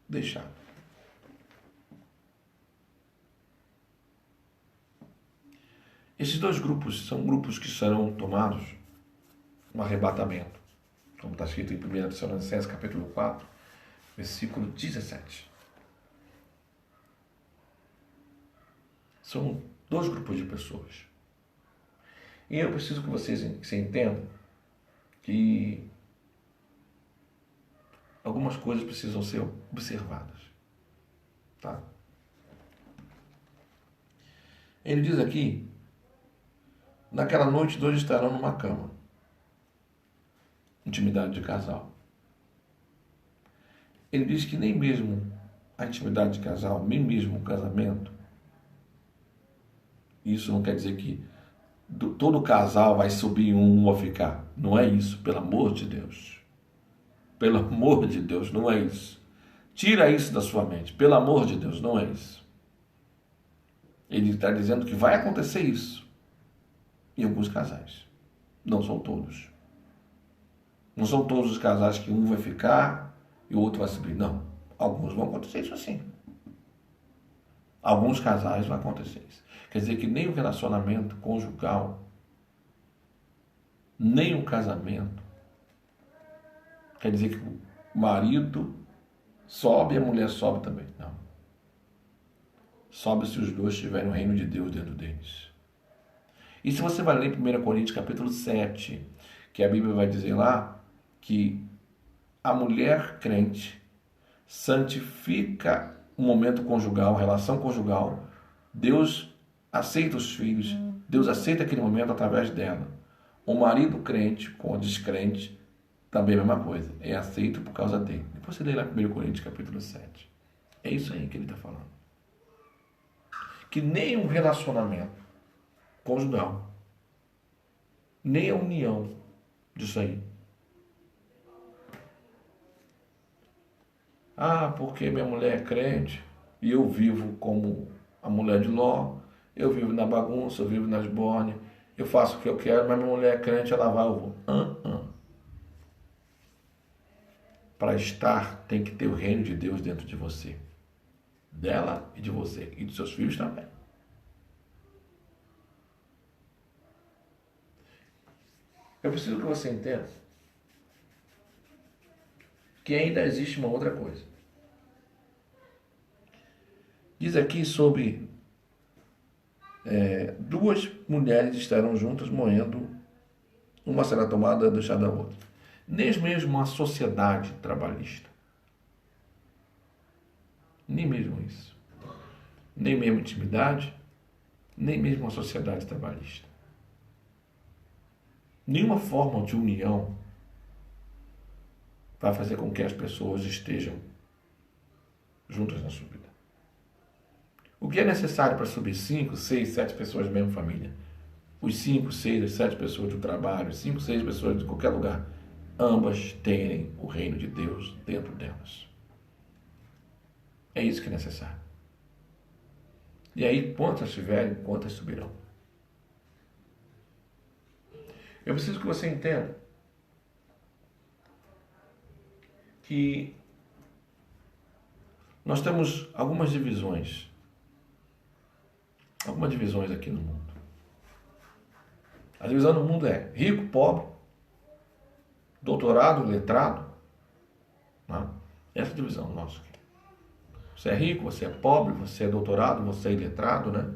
deixado. Esses 2 grupos são grupos que serão tomados no arrebatamento, como está escrito em 1 Tessalonicenses capítulo 4, versículo 17. São 2 grupos de pessoas. E eu preciso que vocês entendam que algumas coisas precisam ser observadas. Tá? Ele diz aqui, naquela noite 2 estarão numa cama. Intimidade de casal. Ele diz que nem mesmo a intimidade de casal, nem mesmo o casamento, isso não quer dizer que todo casal vai subir um vai ficar. Não é isso, pelo amor de Deus. Pelo amor de Deus, não é isso. Tira isso da sua mente. Pelo amor de Deus, não é isso. Ele está dizendo que vai acontecer isso em alguns casais. Não são todos. Não são todos os casais que um vai ficar e o outro vai subir. Não. Alguns vão acontecer isso assim. Alguns casais vai acontecer isso. Quer dizer que nem o relacionamento conjugal, nem o casamento, quer dizer que o marido sobe e a mulher sobe também. Não. Sobe se os dois tiverem o reino de Deus dentro deles. E se você vai ler 1 Coríntios capítulo 7, que a Bíblia vai dizer lá que a mulher crente santifica o momento conjugal, a relação conjugal, Deus aceita os filhos, Deus aceita aquele momento através dela. O marido crente com a descrente também a mesma coisa. É aceito por causa dele. Depois você lê lá 1 Coríntios capítulo 7. É isso aí que ele está falando. Que nem um relacionamento conjugal, nem a união disso aí. Ah, porque minha mulher é crente e eu vivo como a mulher de Ló, eu vivo na bagunça, eu vivo nas bornes, eu faço o que eu quero, mas minha mulher é crente, ela vai, eu vou. Para estar, tem que ter o reino de Deus dentro de você. Dela e de você. E dos seus filhos também. Eu preciso que você entenda que ainda existe uma outra coisa. Diz aqui sobre duas mulheres estarão juntas moendo, uma será tomada e deixada a outra. Nem mesmo a sociedade trabalhista. Nem mesmo isso. Nem mesmo intimidade, nem mesmo a sociedade trabalhista. Nenhuma forma de união vai fazer com que as pessoas estejam juntas na sua vida. O que é necessário para subir 5, 6, 7 pessoas da mesma família? Os 5, 6, as 7 pessoas do trabalho, 5, 6 pessoas de qualquer lugar, ambas terem o reino de Deus dentro delas. É isso que é necessário. E aí, quantas tiverem, quantas subirão. Eu preciso que você entenda que nós temos algumas divisões aqui no mundo. A divisão no mundo é rico, pobre, doutorado, letrado. Né? Essa é a divisão nossa aqui. Você é rico, você é pobre, você é doutorado, você é iletrado, né?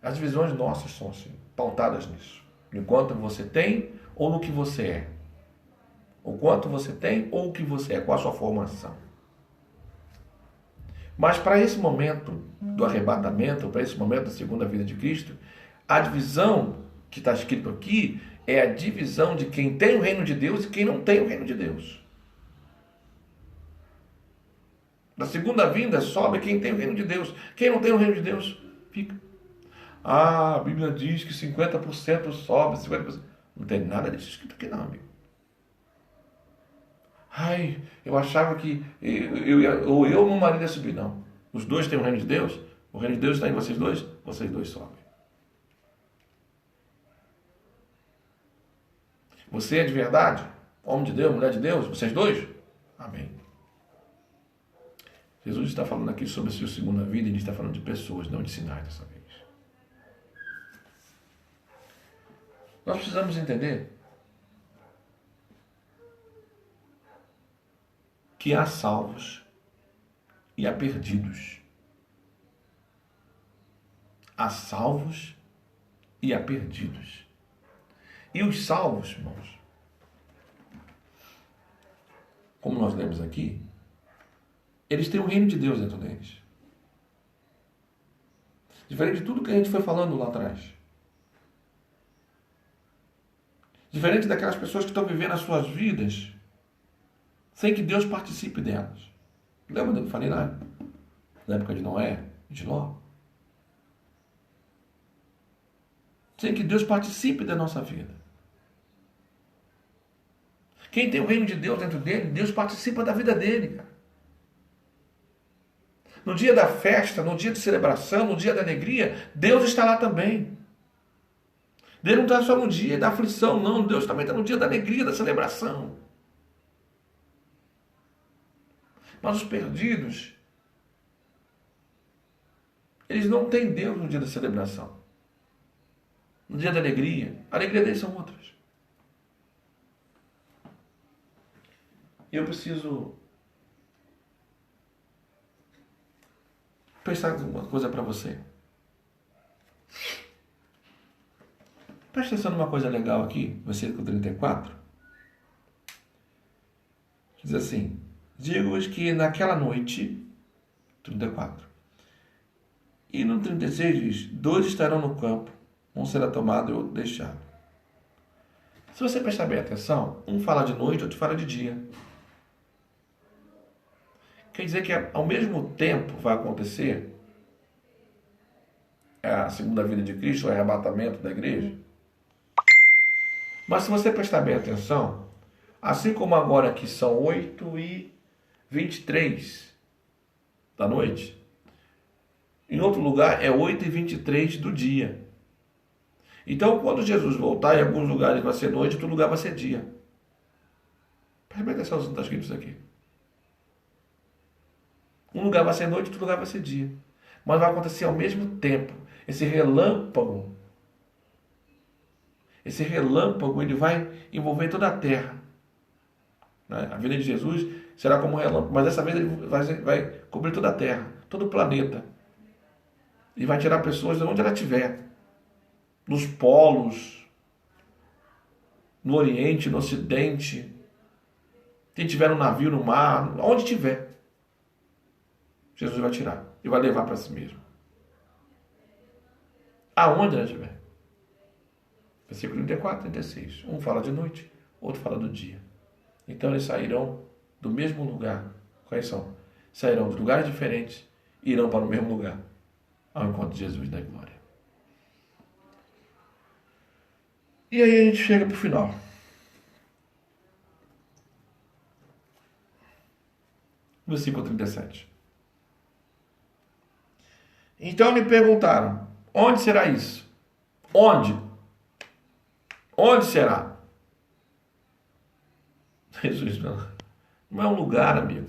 As divisões nossas são assim, pautadas nisso. De quanto você tem ou no que você é. O quanto você tem ou o que você é, qual a sua formação. Mas para esse momento do arrebatamento, para esse momento da segunda vinda de Cristo, a divisão que está escrito aqui é a divisão de quem tem o reino de Deus e quem não tem o reino de Deus. Na segunda vinda sobe quem tem o reino de Deus. Quem não tem o reino de Deus, fica. Ah, a Bíblia diz que 50% sobe, 50%. Não tem nada disso escrito aqui não, amigo. Ai, eu achava que eu ou meu marido ia subir. Não. Os dois têm o reino de Deus. O reino de Deus está em vocês dois sobem. Você é de verdade? Homem de Deus, mulher de Deus? Vocês dois? Amém. Jesus está falando aqui sobre a sua segunda vida e ele está falando de pessoas, não de sinais dessa vez. Nós precisamos entender que há salvos e há perdidos. Há salvos e há perdidos. E os salvos, irmãos, como nós lemos aqui, eles têm o reino de Deus dentro deles. Diferente de tudo que a gente foi falando lá atrás. Diferente daquelas pessoas que estão vivendo as suas vidas sem que Deus participe delas. Lembra do que eu falei lá? Na época de Noé e de Ló? Sem que Deus participe da nossa vida. Quem tem o reino de Deus dentro dele, Deus participa da vida dele, cara. No dia da festa, no dia de celebração, no dia da alegria, Deus está lá também. Deus não está só no dia da aflição, não. Deus também está no dia da alegria, da celebração. Mas os perdidos, eles não têm Deus no dia da celebração. No dia da alegria. A alegria deles são outras. E eu preciso pensar uma coisa para você. Presta atenção numa coisa legal aqui, versículo 34. Diz assim: digo-vos que naquela noite, 34, e no 36 diz: dois estarão no campo, um será tomado e outro deixado. Se você prestar bem atenção, um fala de noite, outro fala de dia. Quer dizer que ao mesmo tempo vai acontecer a segunda vinda de Cristo, o arrebatamento da igreja. Mas se você prestar bem atenção, assim como agora que são 8h23 da noite, em outro lugar é 8h23 do dia. Então, quando Jesus voltar, em alguns lugares vai ser noite, em outro lugar vai ser dia. Preste bem atenção no que está escrito isso aqui. Um lugar vai ser noite, outro lugar vai ser dia. Mas vai acontecer ao mesmo tempo. Esse relâmpago, ele vai envolver toda a terra. A vinda de Jesus será como um relâmpago, mas dessa vez ele vai cobrir toda a terra, todo o planeta. E vai tirar pessoas de onde ela estiver. Nos polos, no Oriente, no Ocidente, quem tiver no navio, no mar, onde tiver, Jesus vai tirar e vai levar para si mesmo. Aonde ela estiver. Versículo 34, 36. Um fala de noite, outro fala do dia. Então eles sairão do mesmo lugar. Quais são? Sairão de lugares diferentes e irão para o mesmo lugar, ao encontro de Jesus da glória. E aí a gente chega para o final. Versículo 37. Então me perguntaram, onde será isso? Onde? Onde será? Jesus, não é um lugar, amigo.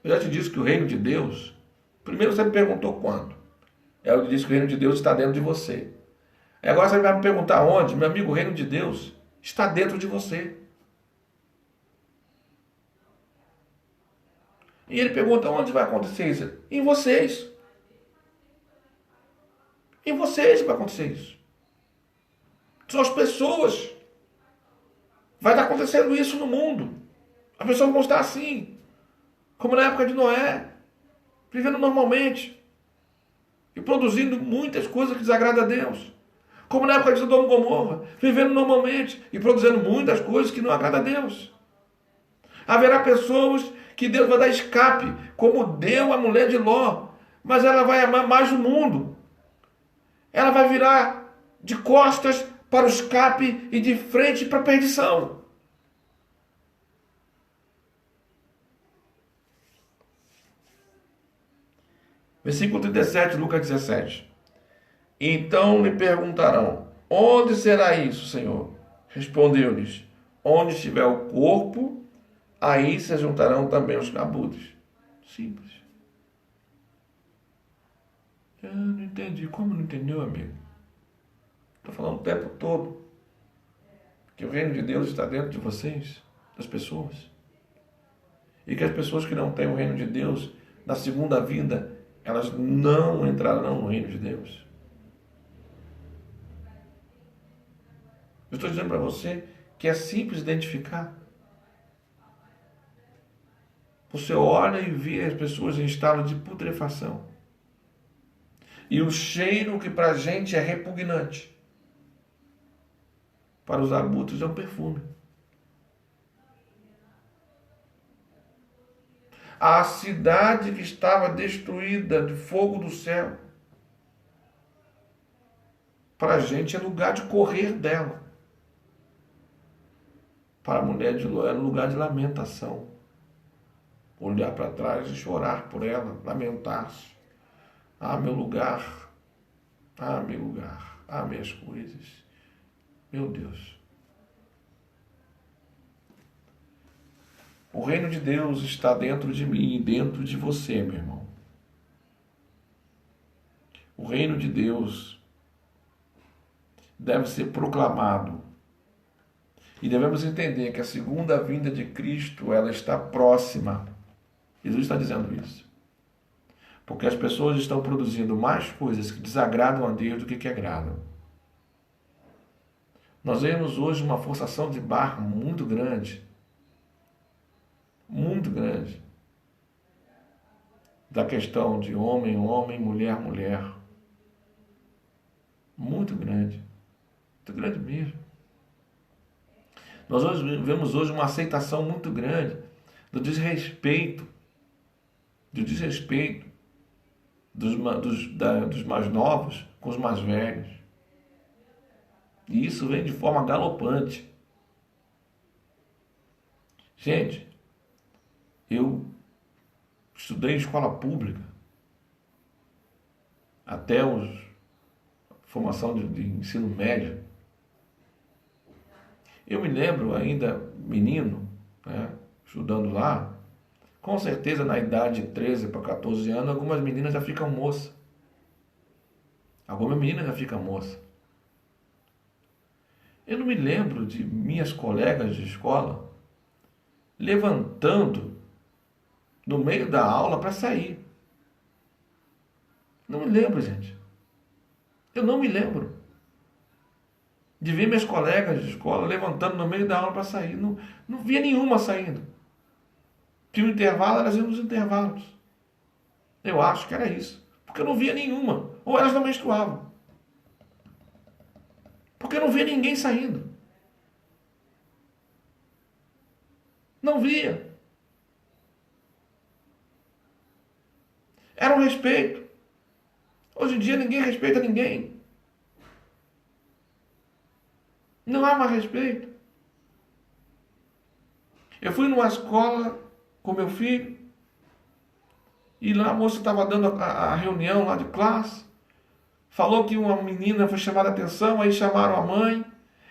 Eu já te disse que o reino de Deus, primeiro você me perguntou quando. Eu disse que o reino de Deus está dentro de você. E agora você vai me perguntar onde? Meu amigo, o reino de Deus está dentro de você. E ele pergunta, onde vai acontecer isso? Em vocês. Em vocês vai acontecer isso. São as pessoas. Vai estar acontecendo isso no mundo. As pessoas vão estar assim. Como na época de Noé. Vivendo normalmente. E produzindo muitas coisas que desagradam a Deus. Como na época de Sodoma e Gomorra. Vivendo normalmente. E produzindo muitas coisas que não agradam a Deus. Haverá pessoas que Deus vai dar escape. Como deu a mulher de Ló. Mas ela vai amar mais o mundo. Ela vai virar de costas para o escape e de frente para a perdição. Versículo 37, Lucas 17. Então lhe perguntarão, onde será isso, Senhor? Respondeu-lhes, onde estiver o corpo, aí se juntarão também os cabudos. Simples. Eu não entendi. Como não entendeu, amigo? Estou falando o tempo todo que o reino de Deus está dentro de vocês, das pessoas. E que as pessoas que não têm o reino de Deus, na segunda vinda, elas não entrarão no reino de Deus. Eu estou dizendo para você que é simples identificar. Você olha e vê as pessoas em estado de putrefação. E o cheiro que para a gente é repugnante, para os abutres é um perfume. A cidade que estava destruída de fogo do céu, para a gente é lugar de correr dela. Para a mulher de Ló era lugar de lamentação. Olhar para trás e chorar por ela, lamentar-se. Ah, meu lugar. Ah, meu lugar. Ah, minhas coisas. Meu Deus. O reino de Deus está dentro de mim e dentro de você, meu irmão. O reino de Deus deve ser proclamado. E devemos entender que a segunda vinda de Cristo, ela está próxima. Jesus está dizendo isso. Porque as pessoas estão produzindo mais coisas que desagradam a Deus do que agradam. Nós vemos hoje uma forçação de barra muito grande. Muito grande. Da questão de homem, homem, mulher, mulher. Muito grande. Muito grande mesmo. Nós hoje vemos hoje uma aceitação muito grande do desrespeito dos mais novos com os mais velhos. E isso vem de forma galopante. Gente, eu estudei em escola pública até a formação de ensino médio. Eu me lembro ainda, menino, né, estudando lá, com certeza na idade de 13 para 14 anos, algumas meninas já ficam moça. Algumas meninas já ficam moça. Eu não me lembro de minhas colegas de escola levantando no meio da aula para sair. Não me lembro, gente. Eu não me lembro de ver minhas colegas de escola levantando no meio da aula para sair. Não, não via nenhuma saindo. Tinha um intervalo, elas iam nos intervalos. Eu acho que era isso. Porque eu não via nenhuma. Ou elas não menstruavam. Porque eu não via ninguém saindo. Não via. Era um respeito. Hoje em dia ninguém respeita ninguém. Não há mais respeito. Eu fui numa escola com meu filho e lá a moça estava dando a reunião lá de classe. Falou que uma menina foi chamada a atenção, aí chamaram a mãe.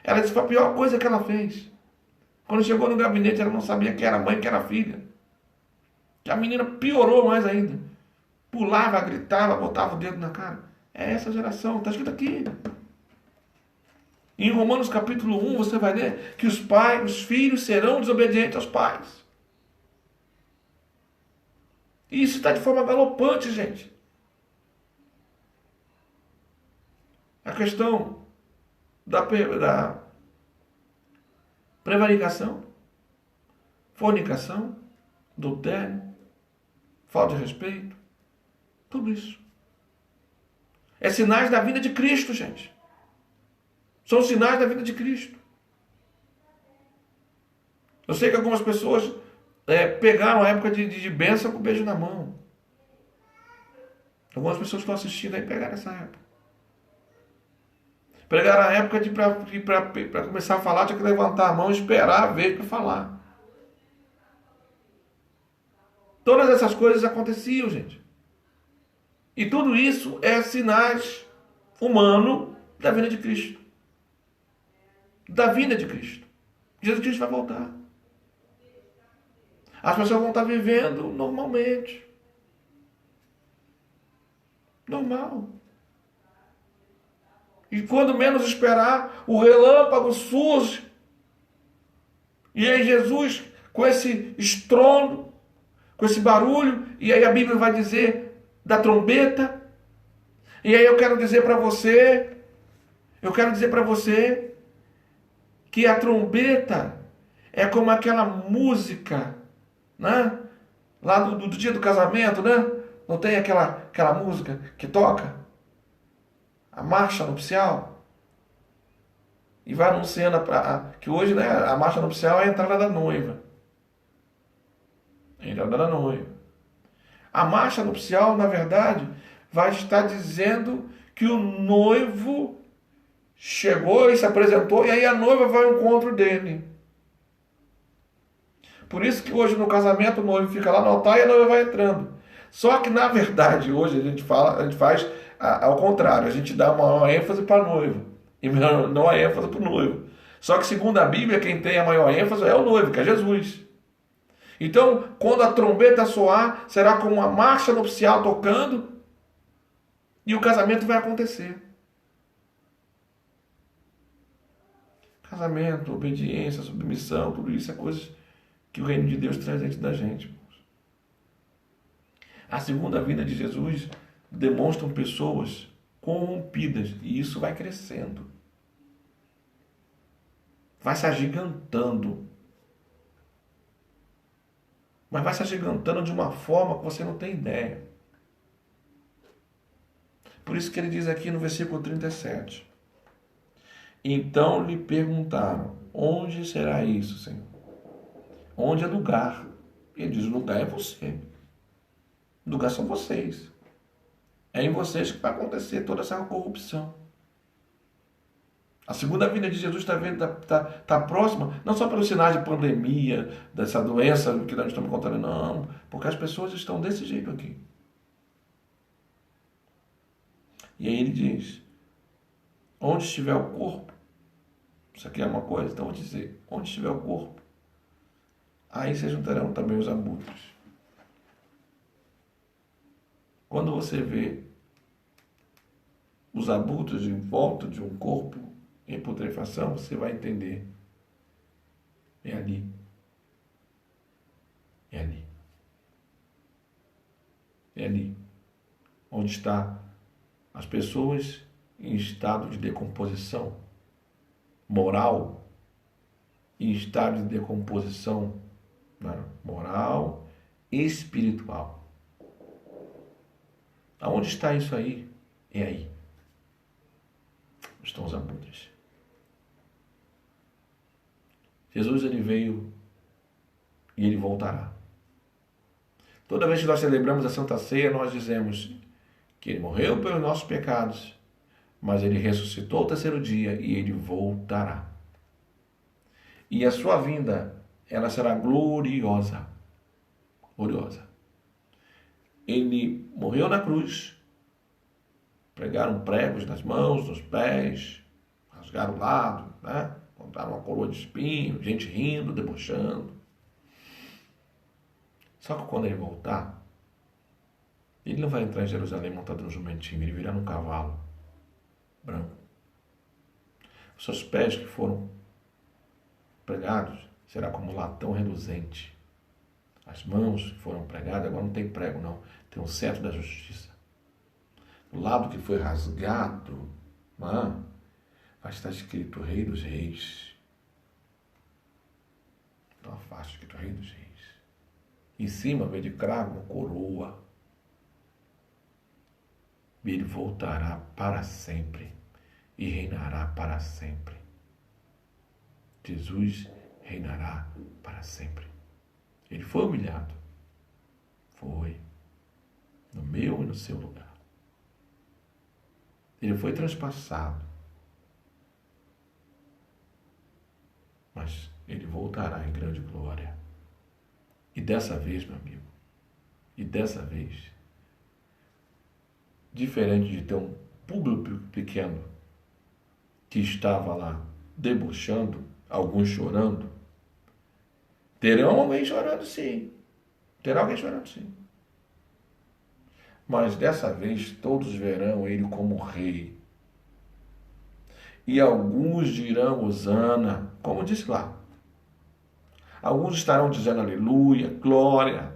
Ela disse que foi a pior coisa que ela fez. Quando chegou no gabinete, ela não sabia que era mãe, que era filha. Que a menina piorou mais ainda. Pulava, gritava, botava o dedo na cara. É essa geração, está escrito aqui. Em Romanos capítulo 1, você vai ler que os filhos serão desobedientes aos pais. E isso está de forma galopante, gente. A questão da prevaricação, fornicação, adultério, falta de respeito, tudo isso. É sinais da vinda de Cristo, gente. São sinais da vinda de Cristo. Eu sei que algumas pessoas pegaram a época de bênção com beijo na mão. Algumas pessoas que estão assistindo aí pegaram essa época. Pegaram a época de para começar a falar, tinha que levantar a mão e esperar a vez para falar. Todas essas coisas aconteciam, gente. E tudo isso é sinais humanos da vinda de Cristo. Da vinda de Cristo. Jesus Cristo vai voltar. As pessoas vão estar vivendo normalmente. Normal. E quando menos esperar, o relâmpago surge. E aí Jesus, com esse estrondo, com esse barulho, e aí a Bíblia vai dizer da trombeta. E aí eu quero dizer para você que a trombeta é como aquela música, né? Lá do dia do casamento, né? Não tem aquela música que toca? A marcha nupcial. E vai anunciando que hoje, né, a marcha nupcial é a entrada da noiva. A entrada da noiva. A marcha nupcial, na verdade, vai estar dizendo que o noivo chegou e se apresentou, e aí a noiva vai ao encontro dele. Por isso que hoje no casamento o noivo fica lá no altar e a noiva vai entrando. Só que na verdade hoje a gente faz ao contrário, a gente dá uma ênfase para a noiva e não a ênfase para o noivo. Só que segundo a Bíblia, quem tem a maior ênfase é o noivo, que é Jesus. Então, quando a trombeta soar, será como uma marcha nupcial tocando e o casamento vai acontecer. Casamento, obediência, submissão, tudo isso é coisas que o reino de Deus traz dentro da gente. A segunda vinda de Jesus demonstram pessoas corrompidas e isso vai crescendo. Vai se agigantando. Mas vai se agigantando de uma forma que você não tem ideia. Por isso que ele diz aqui no versículo 37. Então lhe perguntaram: onde será isso, Senhor? Onde é lugar? Ele diz: o lugar é você. O lugar são vocês. É em vocês que vai acontecer toda essa corrupção. A segunda vinda de Jesus tá próxima, não só pelos sinais de pandemia, dessa doença que nós estamos contando, não, porque as pessoas estão desse jeito aqui. E aí ele diz: onde estiver o corpo, isso aqui é uma coisa, então vou dizer, onde estiver o corpo, aí se juntarão também os abutres. Quando você vê os abutres em volta de um corpo em putrefação, você vai entender. É ali. É ali. É ali. Onde está as pessoas em estado de decomposição moral, em estado de decomposição moral e espiritual. Aonde está isso aí? É aí. Estão os abutres. Jesus, ele veio e ele voltará. Toda vez que nós celebramos a Santa Ceia, nós dizemos que ele morreu pelos nossos pecados, mas ele ressuscitou ao terceiro dia e ele voltará. E a sua vinda, ela será gloriosa. Gloriosa. Ele morreu na cruz, pregaram pregos nas mãos, nos pés, rasgaram o lado, né? Botaram uma coroa de espinho, gente rindo, debochando. Só que quando ele voltar, ele não vai entrar em Jerusalém montado no jumentinho, ele virá num cavalo branco. Os seus pés que foram pregados será como latão reluzente. As mãos que foram pregadas, agora não tem prego não, tem um cetro da justiça. Do lado que foi rasgado, vai estar escrito Rei dos Reis. Então faixa escrito Rei dos Reis. Em cima, veio de cravo, uma coroa. E ele voltará para sempre e reinará para sempre. Jesus reinará para sempre. Ele foi humilhado. Foi. No meu e no seu lugar. Ele foi transpassado. Mas ele voltará em grande glória. E dessa vez, meu amigo, e dessa vez, diferente de ter um público pequeno que estava lá debochando, alguns chorando, terão alguém chorando sim. Terá alguém chorando sim. Mas dessa vez todos verão ele como rei. E alguns dirão hosana, como disse lá. Alguns estarão dizendo aleluia, glória.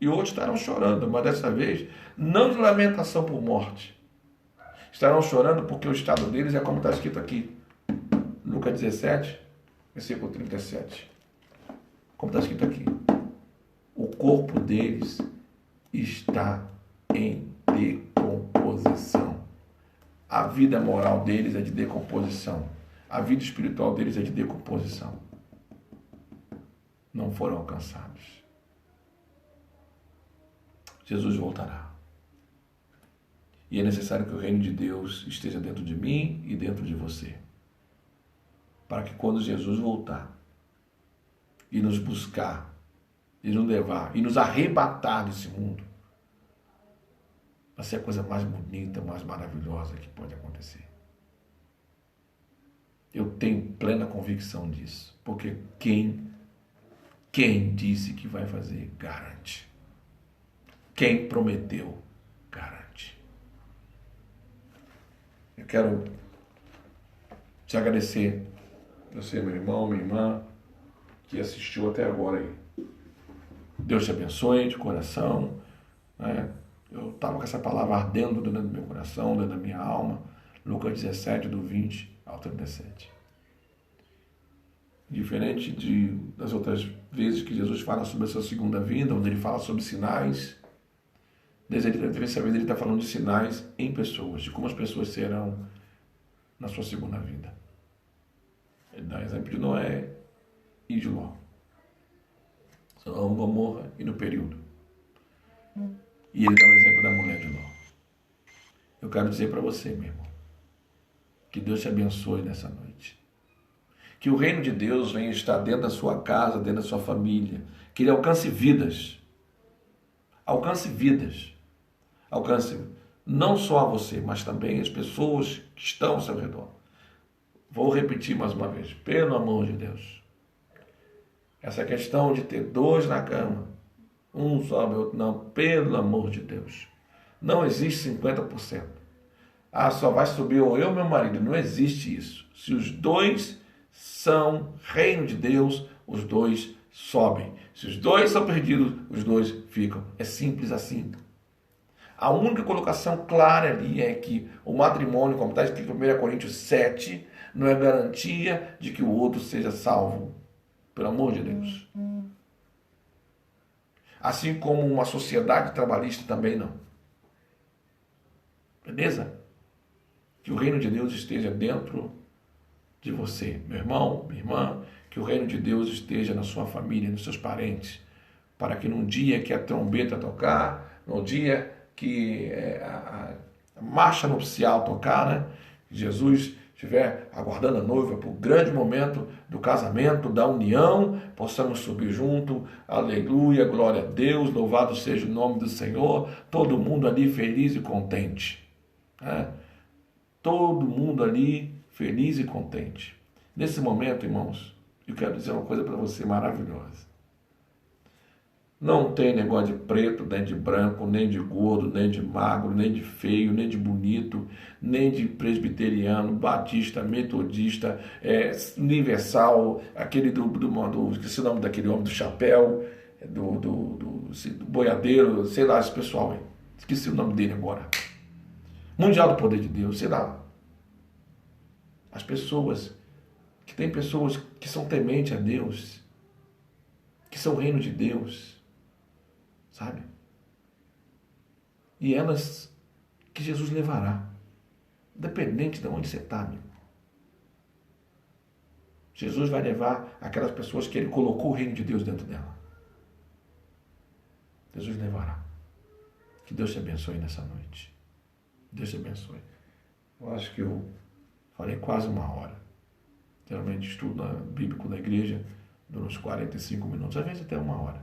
E outros estarão chorando, mas dessa vez não de lamentação por morte. Estarão chorando porque o estado deles é como está escrito aqui. Lucas 17, versículo 37. Como está escrito aqui. O corpo deles está em decomposição. A vida moral deles é de decomposição. A vida espiritual deles é de decomposição. Não foram alcançados. Jesus voltará. E é necessário que o reino de Deus esteja dentro de mim e dentro de você. Para que quando Jesus voltar e nos buscar, e nos levar, e nos arrebatar desse mundo, vai ser a coisa mais bonita, mais maravilhosa que pode acontecer. Eu tenho plena convicção disso. Porque quem disse que vai fazer, garante. Quem prometeu, garante. Eu quero te agradecer, você, meu irmão, minha irmã, que assistiu até agora aí. Deus te abençoe de coração. Né? Eu estava com essa palavra ardendo dentro do meu coração, dentro da minha alma. Lucas 17, do 20 ao 37. Diferente das outras vezes que Jesus fala sobre a sua segunda vinda, onde ele fala sobre sinais, dessa vez ele está falando de sinais em pessoas, de como as pessoas serão na sua segunda vinda. Ele dá exemplo de Noé e de Ló. Sodoma, Gomorra e no período. E ele dá o exemplo da mulher de Ló. Eu quero dizer para você, meu irmão, que Deus te abençoe nessa noite. Que o reino de Deus venha estar dentro da sua casa, dentro da sua família. Que ele alcance vidas. Alcance vidas. Alcance não só a você, mas também as pessoas que estão ao seu redor. Vou repetir mais uma vez. Pelo amor de Deus. Essa questão de ter dois na cama, um sobe, outro não, pelo amor de Deus. Não existe 50%. Ah, só vai subir ou eu ou meu marido. Não existe isso. Se os dois são reino de Deus, os dois sobem. Se os dois são perdidos, os dois ficam. É simples assim. A única colocação clara ali é que o matrimônio, como está escrito em 1 Coríntios 7, não é garantia de que o outro seja salvo. Pelo amor de Deus. Assim como uma sociedade trabalhista também não. Beleza? Que o reino de Deus esteja dentro de você, meu irmão, minha irmã, que o reino de Deus esteja na sua família, nos seus parentes, para que num dia que a trombeta tocar, no dia que a marcha nupcial tocar, né? Jesus estiver aguardando a noiva para o grande momento do casamento, da união, possamos subir junto, aleluia, glória a Deus, louvado seja o nome do Senhor, todo mundo ali feliz e contente, né? Todo mundo ali feliz e contente. Nesse momento, irmãos, eu quero dizer uma coisa para você maravilhosa. Não tem negócio de preto, nem de branco, nem de gordo, nem de magro, nem de feio, nem de bonito, nem de presbiteriano, batista, metodista, universal, aquele esqueci o nome daquele homem do chapéu, do boiadeiro, sei lá, esse pessoal aí. Esqueci o nome dele agora. Mundial do Poder de Deus, sei lá. As pessoas, que tem pessoas que são tementes a Deus, que são reino de Deus, sabe? E elas que Jesus levará, independente de onde você está, amigo. Jesus vai levar aquelas pessoas que Ele colocou o reino de Deus dentro dela. Jesus levará. Que Deus te abençoe nessa noite. Deus te abençoe. Eu acho que eu falei quase uma hora. Geralmente estudo bíblico da igreja dura uns 45 minutos, às vezes até uma hora.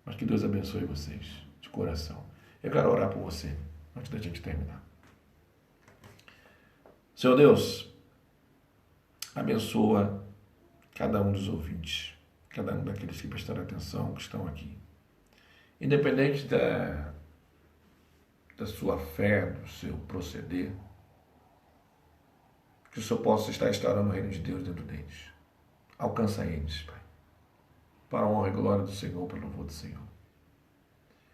Mas que Deus abençoe vocês, de coração. Eu quero orar por você, antes da gente terminar. Senhor Deus, abençoa cada um dos ouvintes, cada um daqueles que prestaram atenção, que estão aqui. Independente da sua fé, do seu proceder, que o Senhor possa estar instaurando o reino de Deus dentro deles. Alcança eles, Pai, para a honra e glória do Senhor, para o louvor do Senhor.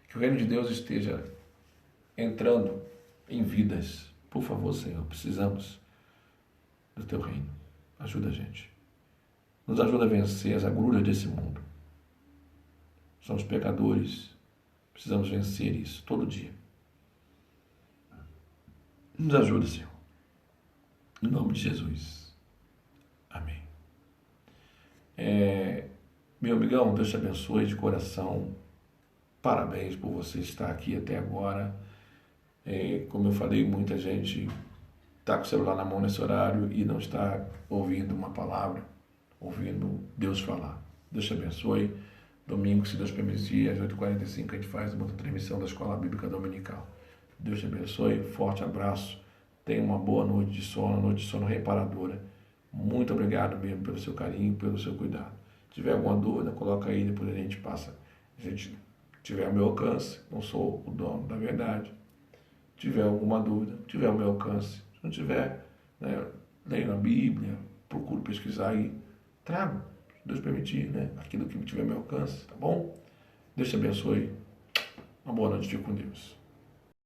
Que o reino de Deus esteja entrando em vidas. Por favor, Senhor, precisamos do Teu reino. Ajuda a gente. Nos ajuda a vencer as agruras desse mundo. Somos pecadores, precisamos vencer isso todo dia. Nos ajuda, Senhor. Em nome de Jesus. Amém. Meu amigão, Deus te abençoe de coração. Parabéns por você estar aqui até agora. Como eu falei, muita gente está com o celular na mão nesse horário e não está ouvindo uma palavra, ouvindo Deus falar. Deus te abençoe. Domingo, se Deus permitir, às 8h45, a gente faz uma transmissão da Escola Bíblica Dominical. Deus te abençoe. Forte abraço. Tenha uma boa noite de sono reparadora. Muito obrigado mesmo pelo seu carinho, pelo seu cuidado. Se tiver alguma dúvida, coloca aí, depois a gente passa. Se a gente tiver ao meu alcance, não sou o dono da verdade. Se tiver alguma dúvida, tiver ao meu alcance. Se não tiver, leia na Bíblia, procure pesquisar aí. Trago, se Deus permitir, aquilo que tiver ao meu alcance, tá bom? Deus te abençoe. Uma boa noite, fique com Deus.